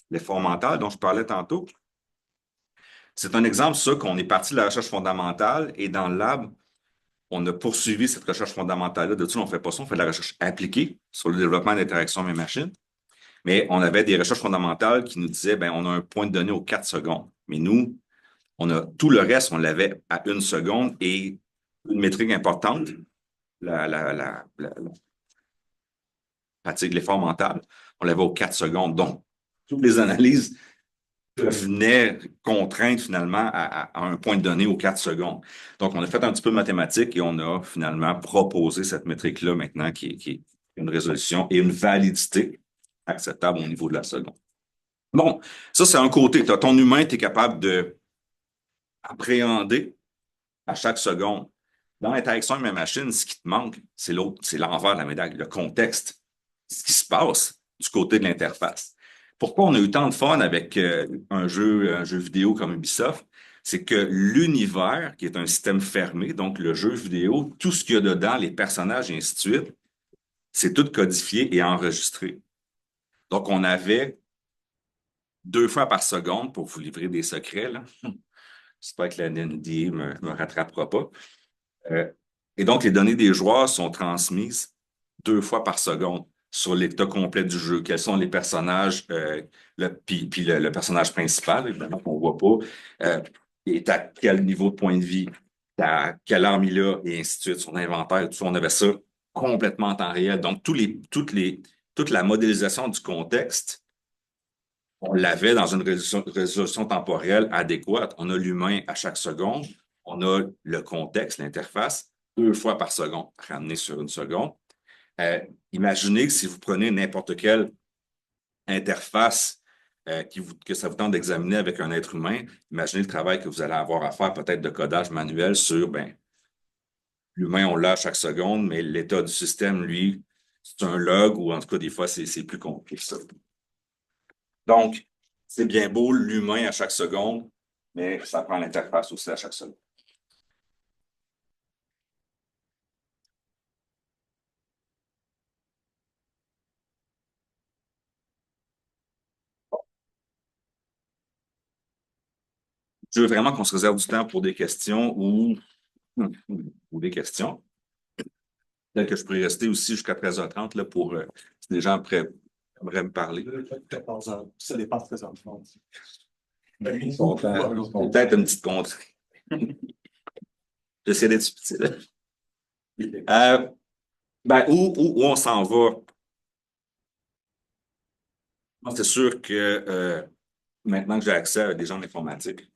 Speaker 2: L'effort mental dont je parlais tantôt, c'est un exemple, ça, qu'on est parti de la recherche fondamentale et dans le lab, on a poursuivi cette recherche fondamentale-là. De tout, on ne fait pas ça, on fait de la recherche appliquée sur le développement d'interactions humaines-machines. Mais on avait des recherches fondamentales qui nous disaient, ben, on a un point de données aux 4 secondes. Mais nous, on a tout le reste, on l'avait à 1 seconde et une métrique importante, fatigue, l'effort mental, on l'avait aux 4 secondes. Donc, toutes les analyses venaient contraindre finalement à un point de données aux 4 secondes. Donc, on a fait un petit peu de mathématiques et on a finalement proposé cette métrique-là maintenant qui est une résolution et une validité acceptable au niveau de la seconde. Bon, ça, c'est un côté. Tu as ton humain, tu es capable de appréhender à chaque seconde. Dans l'interaction humaine-machine, ce qui te manque, c'est l'envers de la médaille, le contexte, ce qui se passe du côté de l'interface. Pourquoi on a eu tant de fun avec un jeu vidéo comme Ubisoft? C'est que l'univers, qui est un système fermé, donc le jeu vidéo, tout ce qu'il y a dedans, les personnages et ainsi de suite, c'est tout codifié et enregistré. Donc, on avait 2 fois par seconde pour vous livrer des secrets, là. J'espère que la NNDA me rattrapera pas. Et donc, les données des joueurs sont transmises 2 fois par seconde sur l'état complet du jeu. Quels sont les personnages, puis le personnage principal, évidemment, qu'on voit pas, est à quel niveau de point de vie, à quelle arme il a, et ainsi de suite, son inventaire, tout ça. On avait ça complètement en temps réel. Donc, toute la modélisation du contexte, on l'avait dans une résolution temporelle adéquate. On a l'humain à chaque seconde, on a le contexte, l'interface, 2 fois par seconde, ramené sur 1 seconde. Imaginez que si vous prenez n'importe quelle interface que ça vous tente d'examiner avec un être humain, imaginez le travail que vous allez avoir à faire, peut-être de codage manuel sur, l'humain, on l'a à chaque seconde, mais l'état du système, lui, c'est un log ou en tout cas, des fois, c'est plus compliqué. Donc, c'est bien beau l'humain à chaque seconde, mais ça prend l'interface aussi à chaque seconde. Je veux vraiment qu'on se réserve du temps pour des questions ou des questions. Peut-être que je pourrais rester aussi jusqu'à 13h30 là, pour si des gens aimeraient me parler.
Speaker 1: 14 heures. Ça dépend de 13 heures.
Speaker 2: Peut-être une petite contre. J'essaie d'être subtil. Où on s'en va? Moi, c'est sûr que maintenant que j'ai accès à des gens d'informatique,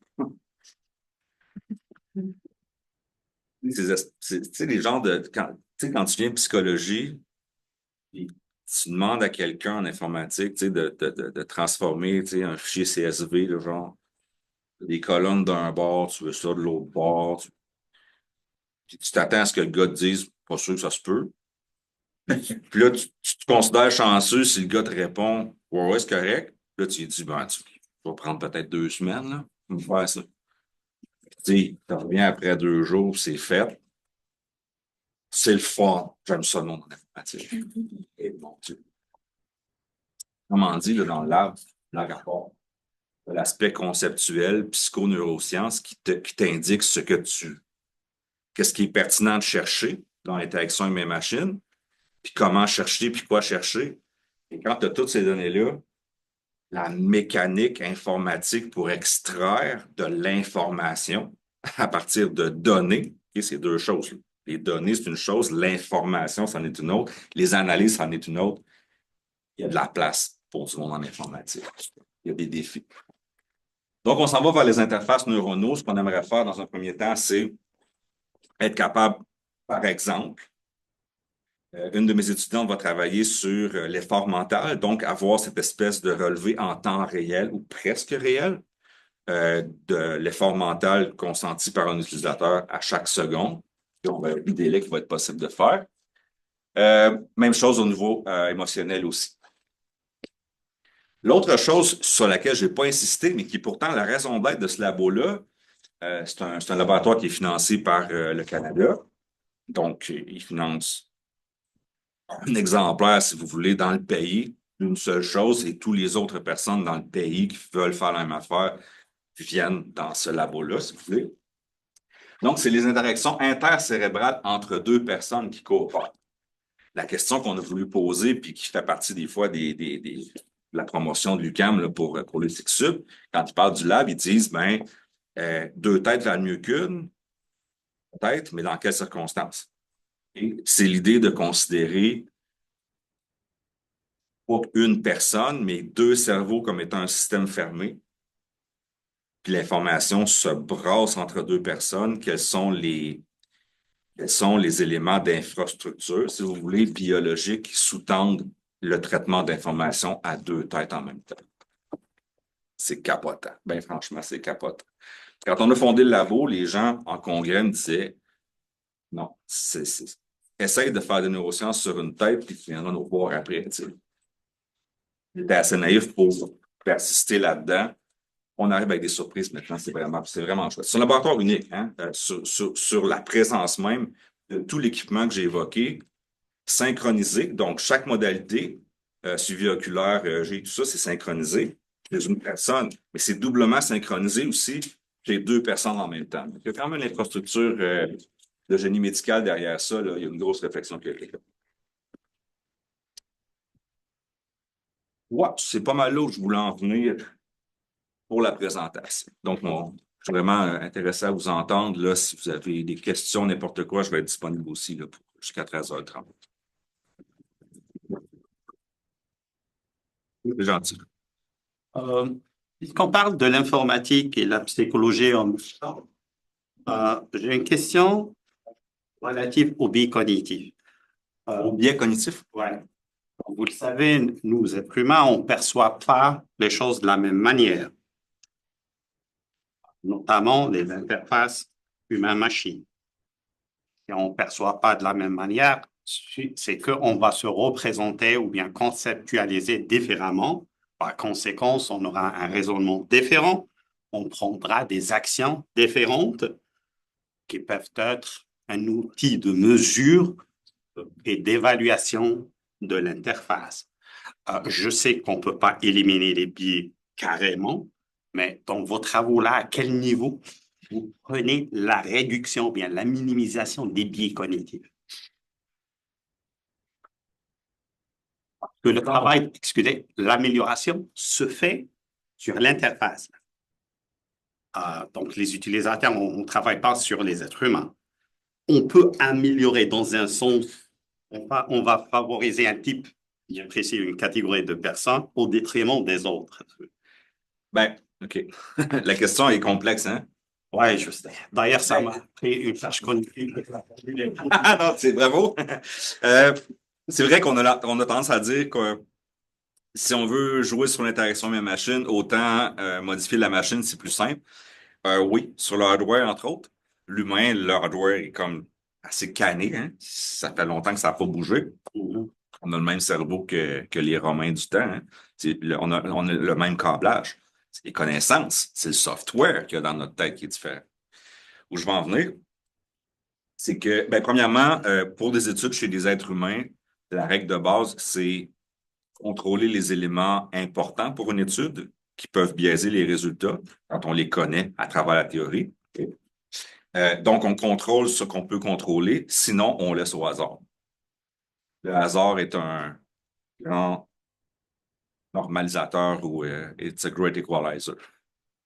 Speaker 2: c'est les gens quand tu viens de psychologie, tu demandes à quelqu'un en informatique de transformer un fichier CSV, le genre des colonnes d'un bord, tu veux ça de l'autre bord. Puis tu t'attends à ce que le gars te dise, pas sûr que ça se peut. Puis là, tu te considères chanceux si le gars te répond, ouais, c'est correct. Là, tu lui dis, tu vas prendre peut-être 2 semaines là, pour me faire ça. Tu reviens après 2 jours, c'est fait. C'est le fun. J'aime ça, le monde en informatique. Et bon Dieu. Comme on dit là, dans le lab, rapport, l'aspect conceptuel, psychoneurosciences qui t'indique qu'est-ce qui est pertinent de chercher dans l'interaction humain-machine, puis comment chercher, puis quoi chercher. Et quand tu as toutes ces données-là, la mécanique informatique pour extraire de l'information à partir de données, c'est 2 choses. Les données, c'est une chose, l'information, c'en est une autre, les analyses, c'en est une autre. Il y a de la place pour du monde en informatique. Il y a des défis. Donc, on s'en va vers les interfaces neuronaux. Ce qu'on aimerait faire dans un premier temps, c'est être capable, par exemple, une de mes étudiantes va travailler sur l'effort mental, donc avoir cette espèce de relevé en temps réel ou presque réel de l'effort mental consenti par un utilisateur à chaque seconde. Puis on va le délai qu'il va être possible de faire. Même chose au niveau émotionnel aussi. L'autre chose sur laquelle je n'ai pas insisté, mais qui est pourtant la raison d'être de ce labo-là, c'est un laboratoire qui est financé par le Canada. Donc, il finance un exemplaire, si vous voulez, dans le pays, d'une seule chose, et toutes les autres personnes dans le pays qui veulent faire la même affaire viennent dans ce labo-là, si vous voulez. Donc, c'est les interactions intercérébrales entre 2 personnes qui coopèrent. La question qu'on a voulu poser, puis qui fait partie des fois de la promotion de l'UQAM là, pour le SICSUB, quand ils parlent du lab, ils disent, 2 têtes valent mieux qu'une, peut-être, mais dans quelles circonstances? Et c'est l'idée de considérer pas une personne, mais 2 cerveaux comme étant un système fermé. Puis l'information se brasse entre 2 personnes. Quels sont les éléments d'infrastructure, si vous voulez, biologiques qui sous-tendent le traitement d'informations à 2 têtes en même temps. C'est capotant. Bien franchement, c'est capotant. Quand on a fondé le labo, les gens en congrès me disaient non, essaye de faire des neurosciences sur une tête, puis tu viendras nous voir après. J'étais assez naïf pour persister là-dedans. On arrive avec des surprises maintenant, c'est vraiment chouette. C'est un laboratoire unique, hein, sur la présence même de tout l'équipement que j'ai évoqué. synchronisé. Donc, chaque modalité, suivi oculaire, EEG, tout ça, c'est synchronisé chez une personne, mais c'est doublement synchronisé aussi chez deux personnes en même temps. Donc, il y a quand même l'infrastructure de génie médical derrière ça. Là. Il y a une grosse réflexion qui a été faite. Ouais, c'est pas mal là où je voulais en venir pour la présentation. Donc, je suis vraiment intéressé à vous entendre. Là, si vous avez des questions, n'importe quoi, je vais être disponible aussi là, jusqu'à 13h30. C'est gentil.
Speaker 5: Puisqu'on parle de l'informatique et la psychologie j'ai une question relative au biais cognitif.
Speaker 2: Au biais cognitif?
Speaker 5: Ouais. Vous le savez, nous, êtres humains, on ne perçoit pas les choses de la même manière, notamment les interfaces humain-machine. Et on ne perçoit pas de la même manière, c'est qu'on va se représenter ou bien conceptualiser différemment. Par conséquent, on aura un raisonnement différent, on prendra des actions différentes qui peuvent être un outil de mesure et d'évaluation de l'interface. Je sais qu'on ne peut pas éliminer les biais carrément, mais dans vos travaux-là, à quel niveau vous prenez la réduction ou bien la minimisation des biais cognitifs? Parce que le travail, excusez, l'amélioration se fait sur l'interface. Donc, les utilisateurs, on ne travaille pas sur les êtres humains. On peut améliorer dans un sens, on va favoriser un type bien précis, une catégorie de personnes au détriment des autres.
Speaker 2: Ben, OK. La question est complexe, hein?
Speaker 5: Oui, je sais. D'ailleurs, ça m'a pris une tâche cognitive.
Speaker 2: Ah non, c'est bravo. C'est vrai qu'on a tendance à dire que si on veut jouer sur l'interaction humaine-machine, autant modifier la machine, c'est plus simple. Oui, sur le hardware, entre autres. L'humain, le hardware est comme assez canné, hein? Ça fait longtemps que ça n'a pas bougé. On a le même cerveau que les Romains du temps. Hein? On a le même câblage. C'est les connaissances, c'est le software qu'il y a dans notre tête qui est différent. Où je vais en venir, c'est que, ben, premièrement, pour des études chez des êtres humains, la règle de base, c'est contrôler les éléments importants pour une étude qui peuvent biaiser les résultats quand on les connaît à travers la théorie. Donc, on contrôle ce qu'on peut contrôler, sinon on laisse au hasard. Le hasard est un grand normalisateur ou it's a great equalizer.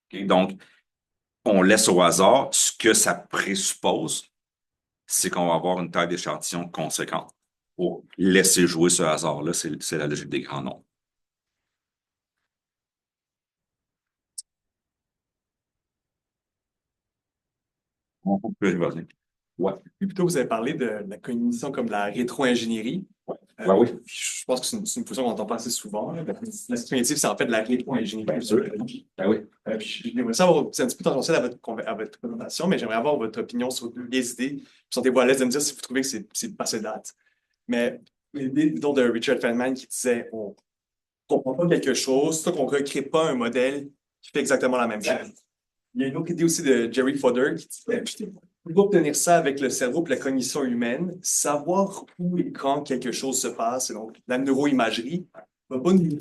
Speaker 2: Okay? Donc, on laisse au hasard. Ce que ça présuppose, c'est qu'on va avoir une taille d'échantillon conséquente. Pour laisser jouer ce hasard-là, c'est la logique des grands nombres. On peut y revenir. Ouais.
Speaker 1: Puis plutôt, vous avez parlé de la cognition comme de la rétro-ingénierie.
Speaker 2: Oui.
Speaker 1: Je pense que c'est une position qu'on entend pas assez souvent. Là. La cognitive, c'est en fait de la rétro-ingénierie.
Speaker 2: Bien sûr. Ben oui.
Speaker 1: Puis j'aimerais savoir, c'est un petit peu tendentiel à votre présentation, mais j'aimerais avoir votre opinion sur les idées. Sentez-vous à l'aise de me dire si vous trouvez que c'est passé date. Mais l'idée, disons, de Richard Feynman qui disait on ne comprend pas quelque chose, tant qu'on ne recrée pas un modèle qui fait exactement la même chose. Il y a une autre idée aussi de Jerry Fodor qui disait pour obtenir ça avec le cerveau et la cognition humaine, savoir où et quand quelque chose se passe, et donc la neuroimagerie, ne va pas nous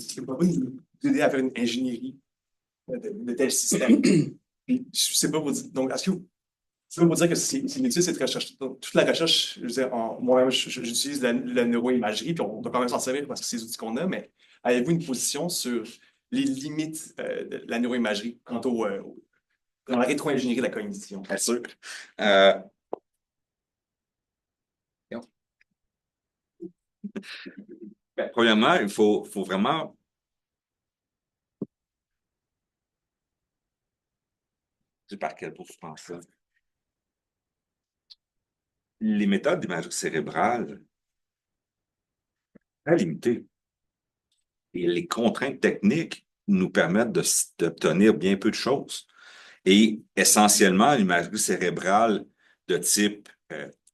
Speaker 1: aider à faire une ingénierie de tel système. Puis, je sais pas vous dire, donc, est-ce que vous dire que c'est une étude, cette recherche, donc, toute la recherche, je veux dire, moi-même, j'utilise la neuroimagerie, puis on doit quand même s'en servir parce que c'est les outils qu'on a, mais avez-vous une position sur les limites de la neuroimagerie quant dans la rétro-ingénierie de la cognition?
Speaker 2: Bien sûr. Ben, premièrement, il faut vraiment. Je sais par quel bout je pense ça. Les méthodes d'imagerie cérébrale, très limitées. Et les contraintes techniques nous permettent d'obtenir bien peu de choses. Et essentiellement, l'imagerie cérébrale de type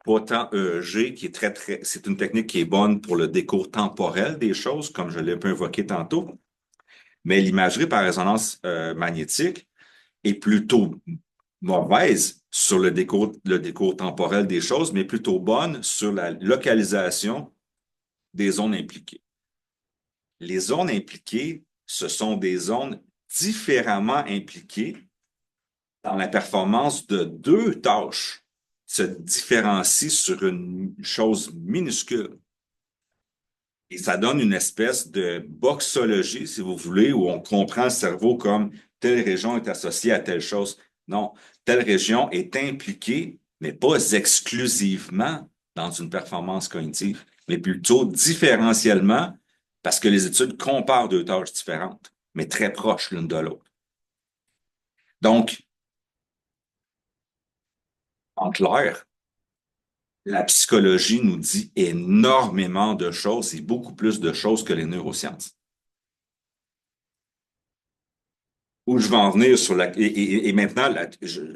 Speaker 2: pas tant EEG, qui est c'est une technique qui est bonne pour le décours temporel des choses, comme je l'ai un peu évoqué tantôt. Mais l'imagerie par résonance magnétique est plutôt mauvaise sur le décours temporel des choses, mais plutôt bonne sur la localisation des zones impliquées. Les zones impliquées, ce sont des zones différemment impliquées dans la performance de deux tâches qui se différencient sur une chose minuscule. Et ça donne une espèce de boxologie, si vous voulez, où on comprend le cerveau comme telle région est associée à telle chose. Non, telle région est impliquée, mais pas exclusivement dans une performance cognitive, mais plutôt différentiellement, parce que les études comparent deux tâches différentes, mais très proches l'une de l'autre. Donc, en clair, la psychologie nous dit énormément de choses et beaucoup plus de choses que les neurosciences. Où je vais en venir sur la... Et maintenant,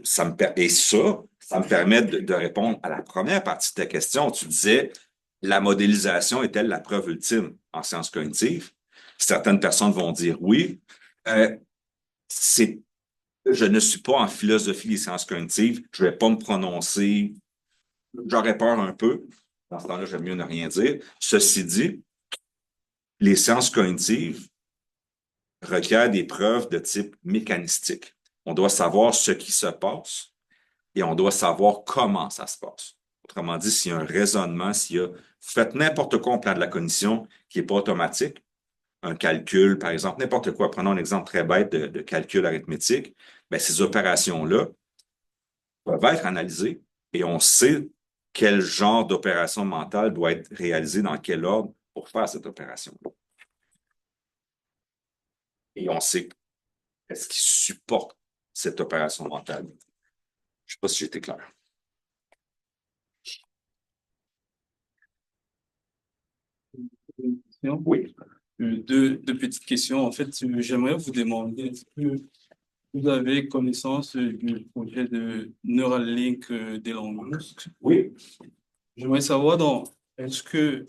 Speaker 2: ça me permet de répondre à la première partie de ta question. Tu disais, la modélisation est-elle la preuve ultime en sciences cognitives? Certaines personnes vont dire oui. Je ne suis pas en philosophie des sciences cognitives. Je ne vais pas me prononcer. J'aurais peur un peu. Dans ce temps-là, j'aime mieux ne rien dire. Ceci dit, les sciences cognitives requièrent des preuves de type mécanistique. On doit savoir ce qui se passe et on doit savoir comment ça se passe. Autrement dit, s'il y a un raisonnement, s'il y a fait n'importe quoi au plan de la cognition qui n'est pas automatique, un calcul, par exemple, n'importe quoi. Prenons un exemple très bête de calcul arithmétique. Bien, ces opérations-là peuvent être analysées et on sait quel genre d'opération mentale doit être réalisée dans quel ordre pour faire cette opération-là. Et on sait est-ce qui supporte cette opération mentale. Je ne sais pas si j'ai été clair. Oui.
Speaker 7: Deux petites questions. En fait, j'aimerais vous demander, est-ce que vous avez connaissance du projet de Neuralink d'Elon Musk?
Speaker 2: Oui.
Speaker 7: J'aimerais savoir, donc, est-ce que,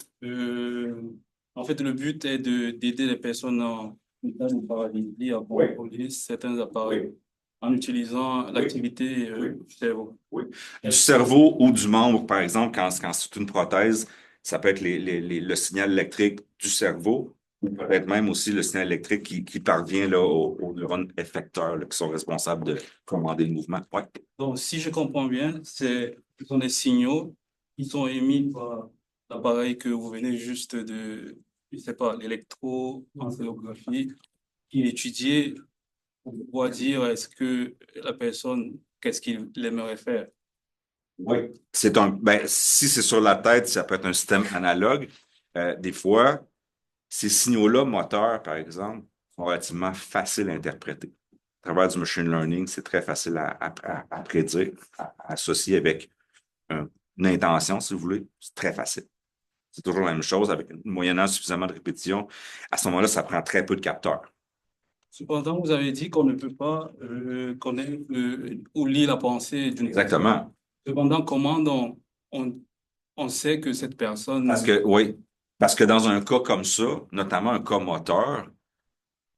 Speaker 7: en fait, le but est d'aider les personnes en état de paralysie à contrôler certains appareils en utilisant l'activité du cerveau?
Speaker 2: Oui. Du cerveau ou du membre, par exemple, quand c'est une prothèse, ça peut être le signal électrique du cerveau ou peut-être même aussi le signal électrique qui parvient là, aux neurones effecteurs là, qui sont responsables de commander le mouvement. Ouais.
Speaker 7: Donc, si je comprends bien, ce sont des signaux qui sont émis par l'appareil que vous venez juste de, je sais pas, l'électroencélographie, qui est étudié pour pouvoir dire est-ce que la personne, qu'est-ce qu'il aimerait faire.
Speaker 2: Oui. Si c'est sur la tête, ça peut être un système analogue. Des fois, ces signaux-là moteurs, par exemple, sont relativement faciles à interpréter. À travers du machine learning, c'est très facile à prédire, à associer avec une intention, si vous voulez. C'est très facile. C'est toujours la même chose, avec moyennant suffisamment de répétition. À ce moment-là, ça prend très peu de capteurs.
Speaker 7: Cependant, vous avez dit qu'on ne peut pas connaître ou lire la pensée d'une personne.
Speaker 2: Exactement.
Speaker 7: Cependant, comment on sait que cette personne...
Speaker 2: Parce que dans un cas comme ça, notamment un cas moteur,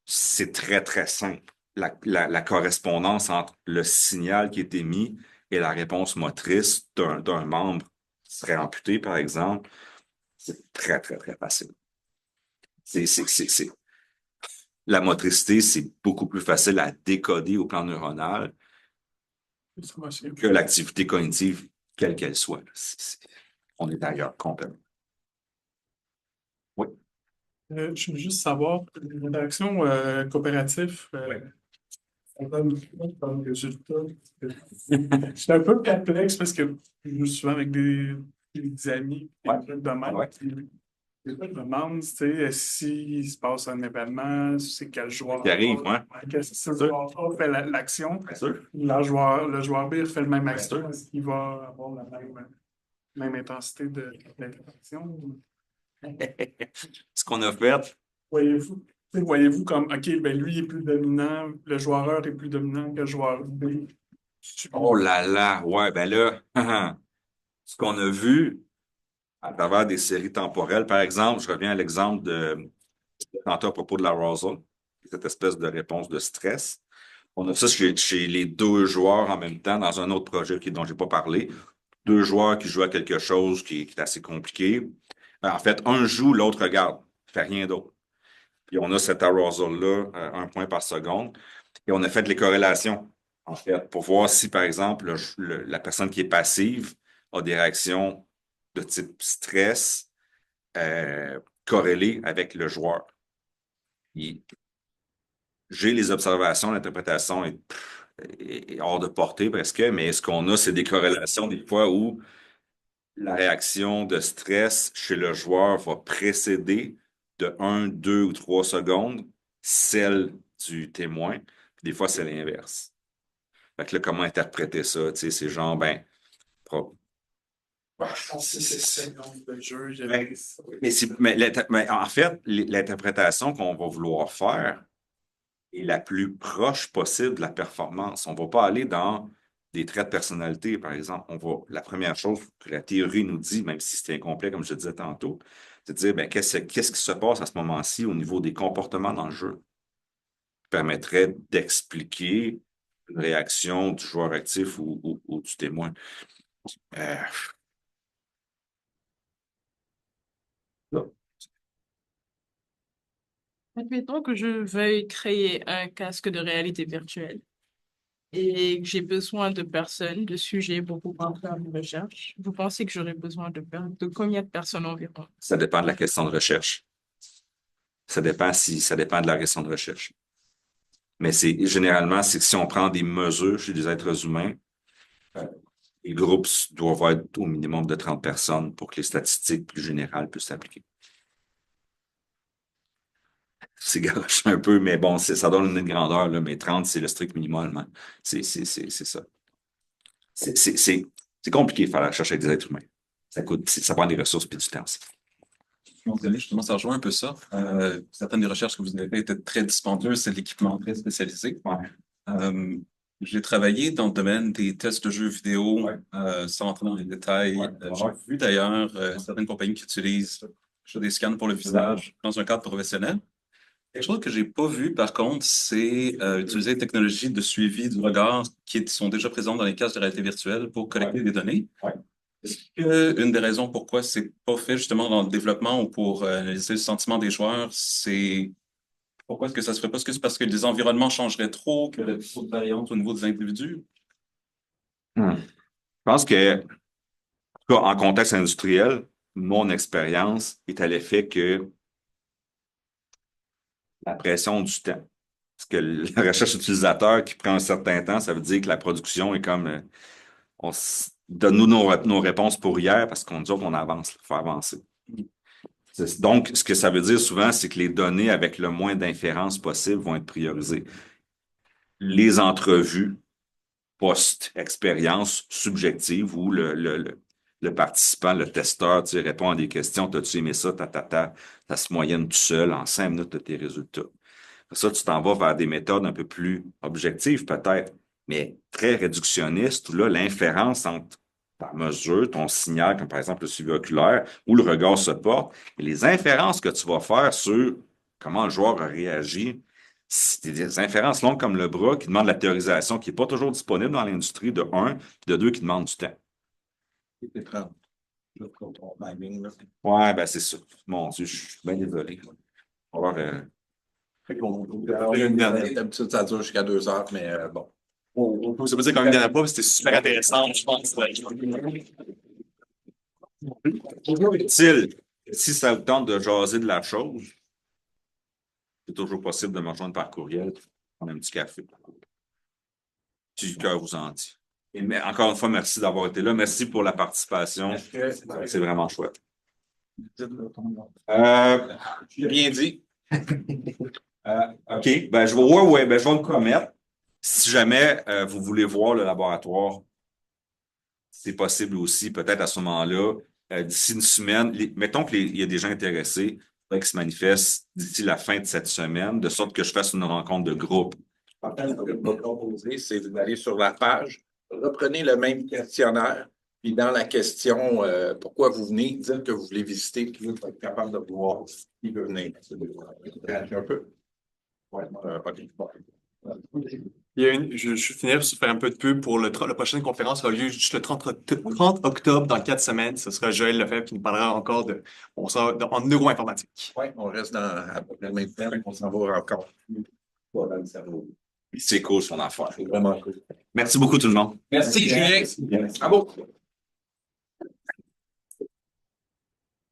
Speaker 2: c'est très, très simple. La correspondance entre le signal qui est émis et la réponse motrice d'un membre qui serait amputé, par exemple, c'est très, très, très facile. La motricité, c'est beaucoup plus facile à décoder au plan neuronal que l'activité cognitive, quelle qu'elle soit. On est ailleurs complètement. Oui.
Speaker 4: Je veux juste savoir, l'interaction coopérative, ça donne quoi comme résultat? Je suis un peu perplexe parce que je joue souvent avec des amis, des trucs de même. Je me demande, tu sais, s'il se passe un événement, c'est quel joueur
Speaker 2: Qui arrive,
Speaker 4: qu'est-ce que le joueur A fait l'action, le joueur B fait le même action, est-ce qu'il va avoir la même intensité d'interaction?
Speaker 2: Ce qu'on a fait.
Speaker 4: Voyez-vous comme, OK, ben lui est plus dominant, le joueur A est plus dominant que le joueur B.
Speaker 2: Oh là là, ouais, ben là, ce qu'on a vu à travers des séries temporelles, par exemple, je reviens à l'exemple de tantôt à propos de l'arousal, cette espèce de réponse de stress. On a ça chez les deux joueurs en même temps dans un autre projet dont je n'ai pas parlé. Deux joueurs qui jouent à quelque chose qui est assez compliqué. En fait, un joue, l'autre regarde. Il fait rien d'autre. Puis on a cet arousal-là, 1 point par seconde. Et on a fait les corrélations, en fait, pour voir si, par exemple, la personne qui est passive a des réactions de type stress corrélées avec le joueur. Et j'ai les observations, l'interprétation est hors de portée presque, mais ce qu'on a, c'est des corrélations des fois où la réaction de stress chez le joueur va précéder de 1, 2 ou 3 secondes celle du témoin. Puis des fois, c'est l'inverse. Fait que là, comment interpréter ça? Tu sais, c'est genre, pro-
Speaker 4: Je pense que c'est 50 de jeu.
Speaker 2: mais en fait, l'interprétation qu'on va vouloir faire est la plus proche possible de la performance. On ne va pas aller dans des traits de personnalité, par exemple. La première chose que la théorie nous dit, même si c'est incomplet, comme je te disais tantôt, c'est de dire qu'est-ce qui se passe à ce moment-ci au niveau des comportements dans le jeu. Permettrait d'expliquer une réaction du joueur actif ou du témoin. Euh,
Speaker 8: Admettons que je veuille créer un casque de réalité virtuelle et que j'ai besoin de personnes, de sujets pour pouvoir faire mes recherches. Vous pensez que j'aurai besoin de combien de personnes environ?
Speaker 2: Ça dépend de la question de recherche. Ça dépend de la question de recherche. Mais généralement, c'est que si on prend des mesures chez des êtres humains, les groupes doivent être au minimum de 30 personnes pour que les statistiques plus générales puissent s'appliquer. C'est garoche un peu, mais bon, ça donne une grandeur, là, mais 30, c'est le strict minimum. Hein. C'est ça. C'est compliqué de faire la recherche avec des êtres humains. Ça prend des ressources et du temps aussi.
Speaker 9: Justement, ça rejoint un peu ça. Certaines des recherches que vous avez faites étaient très dispendieuses, c'est de l'équipement très spécialisé. J'ai travaillé dans le domaine des tests de jeux vidéo, sans entrer dans les détails. J'ai vu d'ailleurs certaines compagnies qui utilisent des scans pour le visage dans un cadre professionnel. Quelque chose que j'ai pas vu, par contre, c'est utiliser des technologies de suivi du regard qui sont déjà présentes dans les casques de réalité virtuelle pour collecter des données. Est-ce qu'une des raisons pourquoi c'est pas fait justement dans le développement ou pour analyser le sentiment des joueurs, c'est pourquoi est-ce que ça se ferait pas? Est-ce que c'est parce que les environnements changeraient trop, que le taux de variance au niveau des individus?
Speaker 2: Je pense que, en tout cas, en contexte industriel, mon expérience est à l'effet que la pression du temps. Parce que la recherche utilisateur qui prend un certain temps, ça veut dire que la production est comme donne-nous nos réponses pour hier parce qu'on dit qu'on avance, il faut avancer. Donc, ce que ça veut dire souvent, c'est que les données avec le moins d'inférences possible vont être priorisées. Les entrevues post-expérience subjective où le participant, le testeur, tu répond à des questions, t'as-tu aimé ça, ça se moyenne tout seul, en 5 minutes, tu as tes résultats. Ça, tu t'en vas vers des méthodes un peu plus objectives, peut-être, mais très réductionnistes, où là, l'inférence entre ta mesure, ton signal, comme par exemple le suivi oculaire, où le regard se porte, et les inférences que tu vas faire sur comment le joueur a réagi, c'est des inférences longues comme le bras qui demandent la théorisation qui n'est pas toujours disponible dans l'industrie, de un, puis de deux, qui demandent du temps. Ouais, ben c'est ça. Mon Dieu, je suis bien désolé. On va voir,
Speaker 3: D'habitude, ça dure jusqu'à 2 heures, mais bon.
Speaker 1: On peut se dire quand même dernière fois, c'était super intéressant, je pense.
Speaker 2: Utile. Si ça vous tente de jaser de la chose, c'est toujours possible de me rejoindre par courriel, prendre un petit café. Si le cœur vous en dit. Mais encore une fois, merci d'avoir été là. Merci pour la participation. C'est vraiment chouette.
Speaker 3: J'ai rien dit.
Speaker 2: OK. Ben, je vais me commettre. Si jamais vous voulez voir le laboratoire, c'est possible aussi, peut-être à ce moment-là, d'ici une semaine, mettons qu'il y a des gens intéressés, qui se manifestent d'ici la fin de cette semaine, de sorte que je fasse une rencontre de groupe.
Speaker 3: Ce que je vais proposer, c'est d'aller sur la page, reprenez le même questionnaire, puis dans la question pourquoi vous venez, dites que vous voulez visiter, puis vous êtes capable de voir qui veut venir. Un peu. Ouais, OK. Bon.
Speaker 1: Je finis sur faire un peu de pub pour la prochaine conférence aura lieu juste le 30 octobre dans 4 semaines. Ce sera Joël Lefebvre qui nous parlera encore en neuroinformatique.
Speaker 3: Oui, on reste à peu près le même temps, on s'en va encore plus dans le cerveau.
Speaker 2: C'est cool son affaire.
Speaker 3: C'est vraiment cool.
Speaker 2: Merci beaucoup tout le monde.
Speaker 3: Merci, Julien. Bravo.